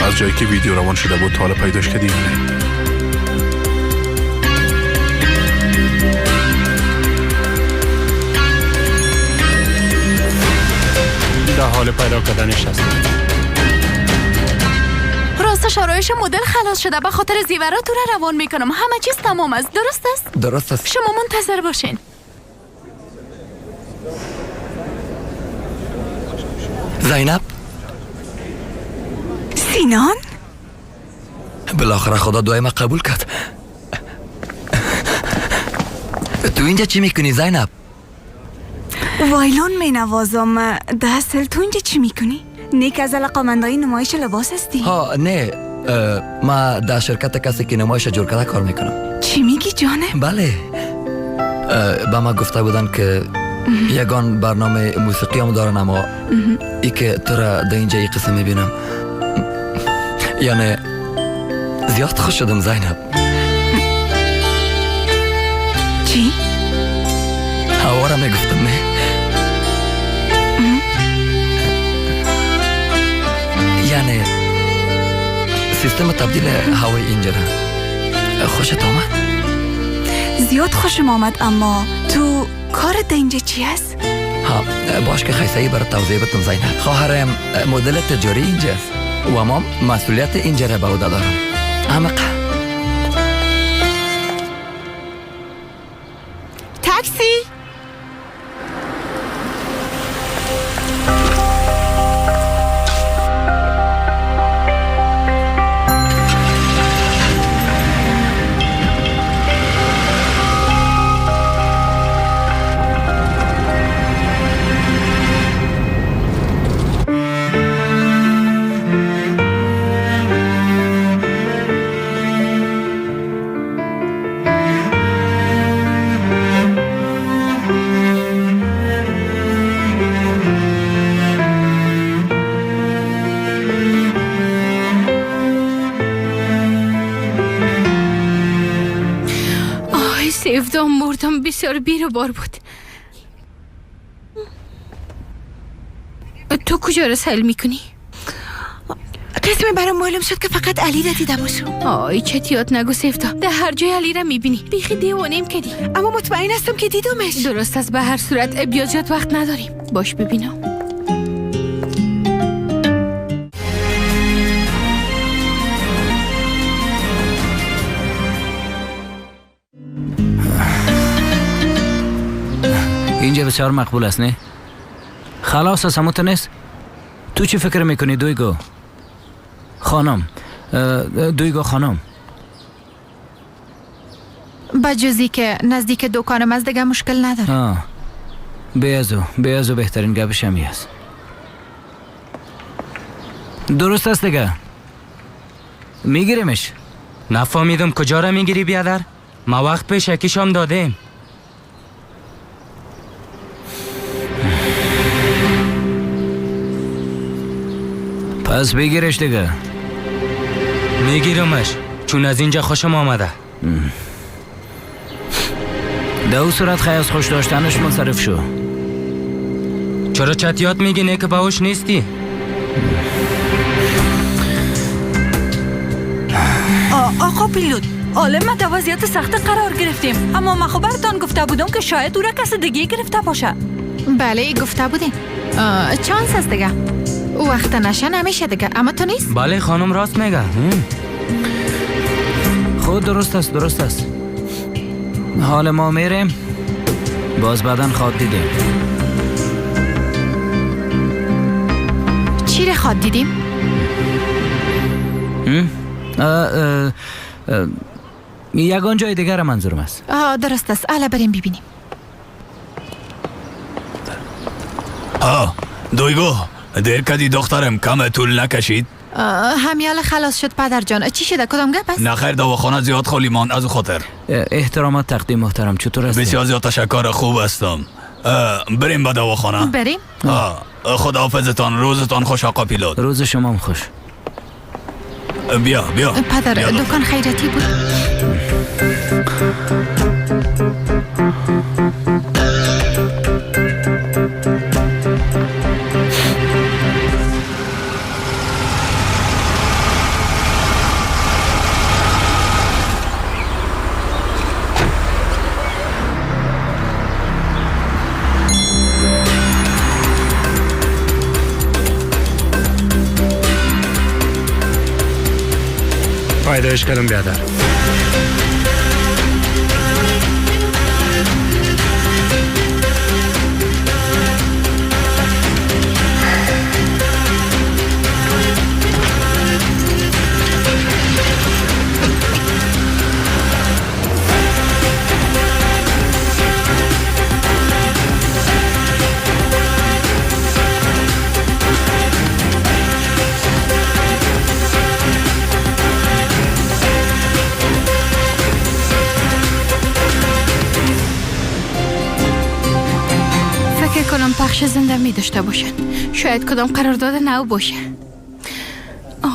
از جایی که ویدیو روان شده بود تا حالا پیداش کردی یا نه؟ در حال پیدا کردنش هستم. راست شرایش مدل خلاص شده، به خاطر زیورات تو را روان میکنم. همه چیز تمام است. درست است؟ درست است. شما منتظر باشین. زینب، سینان؟ بالاخره خدا دعای ما قبول کرد. تو اینجا چی میکنی زینب؟ وایلون می نوازم. ده اصل تو اینجا چی میکنی؟ نیک از علاقمندای نمایش لباس هستی؟ ها نه، ما در شرکت کسی که نمایش جور کرده کار میکنم. چی میگی جانه؟ بله، با ما گفته بودن که یگان برنامه موسیقی هم دارن، اما ای که تو را در اینجا ای قسم میبینم یعنی زیاد خوش شدم زینب. چی؟ هوا را میگفتم نه؟ یعنی سیستم تبدیل هوای اینجا را خوشت آمد؟ زیاد خوشم آمد، اما تو کارت اینجا چی هست؟ ها، باش که خیسایی برای توضیح بتم زینب. خواهرم مدل تجاری اینجاست و ما مسئولیت اینجا را به عهده دارم. عمق تاکسی؟ سیفدان مردم بسیار بیروبار بود. تو کجا را سیل میکنی؟ قسم برام معلوم شد که فقط علی را دیده باشم. آی چتیات نگو سیفدا، در هر جای علی را میبینی. بیخی دیوانیم کردی. اما مطمئن هستم که دیدمش. درست است، به هر صورت بیازت وقت نداریم. باش ببینم. اینجا بسیار مقبول است نه؟ خلاص است همون نیست؟ تو چی فکر میکنی دویگو؟ خانم، دویگو خانم، بجزی که نزدیک دکانم از دیگه مشکل نداره. بیازو بهترین گپش همی است. درست است دیگه؟ میگیریمش؟ نفهمیدم کجا را میگیری بیادر؟ ما وقت پیش یکیشم دادیم. پس بگیرش دیگه. میگیرمش چون از اینجا خوشم آمده. در او صورت خیلی از خوش داشتنش منصرف شو. چرا چتیات میگی نه که باوش نیستی؟ آقا پیلوت، حالا ما در وضعیت سخت قرار گرفتیم، اما ما خبرتان گفته بودم که شاید او را کس دیگه گرفته باشه. بله گفته بودیم. چانس است دیگه. او وقت نشه نمیشه دیگه، اما تو نیست؟ بله خانم راست میگه. خود درست است. حال ما میریم، باز بعدن خواد دیدیم. چی را خواد دیدیم؟ یگان جای دیگر منظورم است. درست است، حالا بریم ببینیم. دویگو دیر کدی دخترم، کم طول نکشید؟ همیال خلاص شد پدر جان. چی شده؟ کدام گپ است؟ نخیر، دواخانه زیاد خالی ماند از خاطر. احترامات تقدیم محترم، چطور هستی؟ بسیار زیاد تشکر، خوب هستم. بریم به دواخانه؟ بریم. خداحافظتان، روزتان خوش آقا پیلوت. روز شما هم خوش. بیا پدر دکان خیرتی بود. پیدایش کردم بیادر. کنم پخش زنده می داشته باشن. شاید کدام قرارداد نو باشه.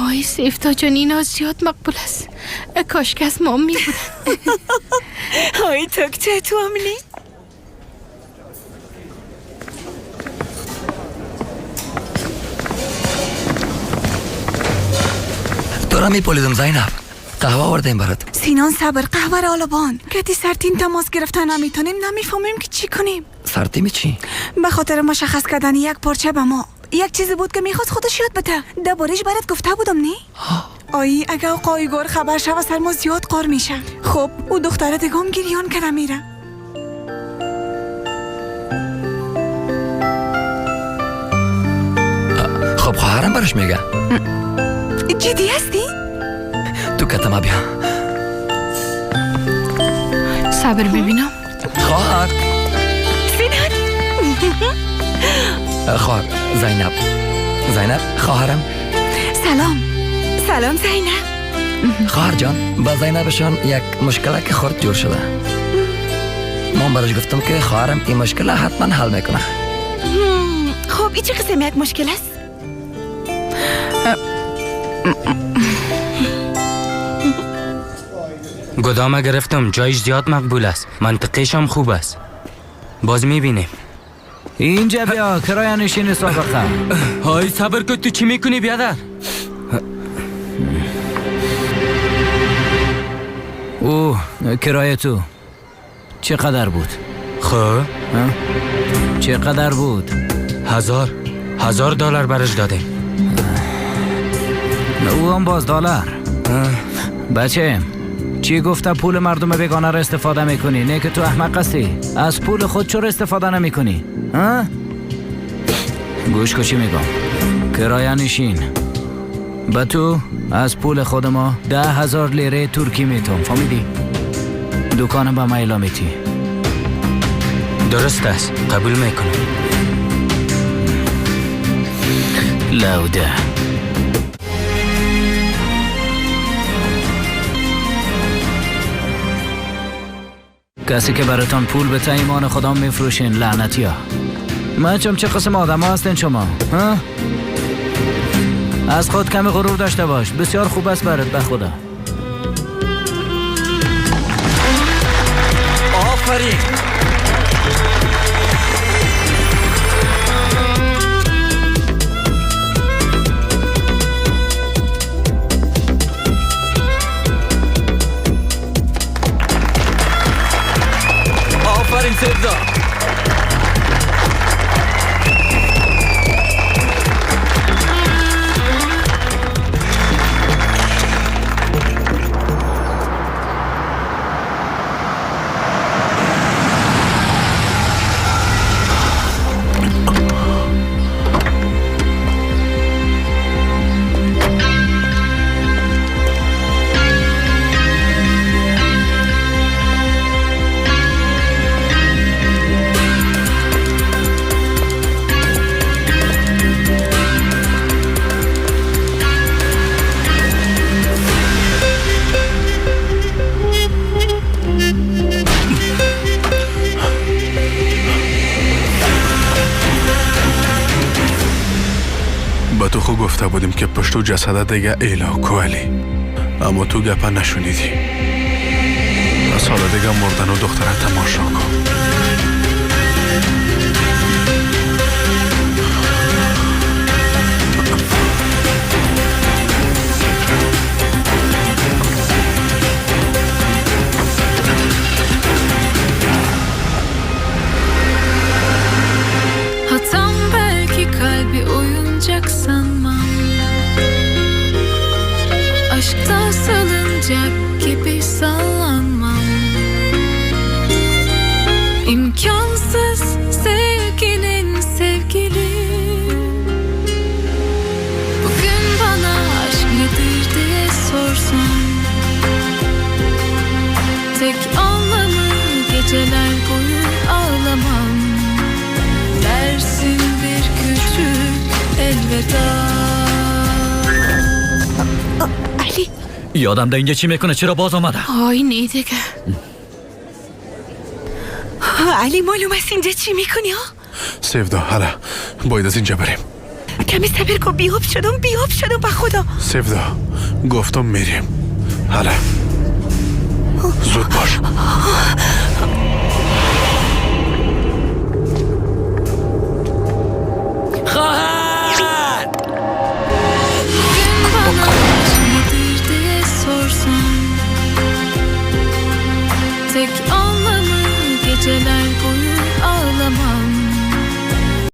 آی سیفتا جان اینا زیاد مقبول است. کاش که از ما می بود. آی دکتر تو امنی؟ تو را می پولیدم زینب. قهوه آوردیم برات. سینان صبر قهوه را آلبان. کتی سرتین تماس گرفتن نمیتونیم نمیفهمیم که چی کنیم. سرتیمی چی؟ به خاطر مشخص کردن یک پارچه به ما. یک چیزی بود که میخواست خودش یاد بده. دربارش برات گفته بودم نی؟ آی اگه آقای گور خبر شوه سر ما زیاد قار میشه. خب او دختره دگام گریان کرده میره. خب خواهرم برش میگه. جدی هستی؟ تو کتما بیا. صبر ببینم. خواهر سینان خواهر زینب. زینب خواهرم. سلام زینب. خواهر جان با زینبشان یک مشکل که خورد جور شده. من برش گفتم که خواهرم این مشکل حتما حل میکنه. خب این چه قسم یک مشکل است؟ گدامه گرفتم، جایش زیاد مقبول است، منطقیش هم خوب است. باز میبینیم. اینجا بیا کرایه نشین سابقه. های صبر کن، تو چی میکنی بیادر؟ اوه کرایه تو چقدر بود؟ خب چقدر بود؟ 1000 دلار برش دادیم. او هم باز دلار. بچه چی گفته پول مردم بیگانه را استفاده میکنی؟ نه که تو احمق هستی؟ از پول خود چرا استفاده نمیکنی؟ گوش کشی میگم. کرایه نشین به تو از پول خود ما 10,000 لیره ترکی میتون. فهمیدی؟ دکانم به ما اعلامیتی. درست است، قبول میکنم. لوده کسی که براتان پول به ایمان خدا میفروشین لعنتی ها. من چه قسم آدم ها هستین شما؟ از خود کمی غرور داشته باش. بسیار خوب است برات به خدا. آفرین. آفرین سیفدا. تو خود گفته بودیم که پشتو جسده دیگه ایلا کولی، اما تو گپا نشونیدی. پس حالا دیگه مردن و دختره تماشا کن. Hatam belki kalbi oyuncak sanmam. Aşktan salın علی یادم ده اینجا چی میکنه؟ چرا باز آمده؟ آی نه دیگه. علی معلوم است اینجا چی میکنی ها؟ سیفدا حالا باید از اینجا بریم. کمی صبر کن. بی‌آب شدم به خدا. سیفدا گفتم میریم. حالا زود باش. خواهر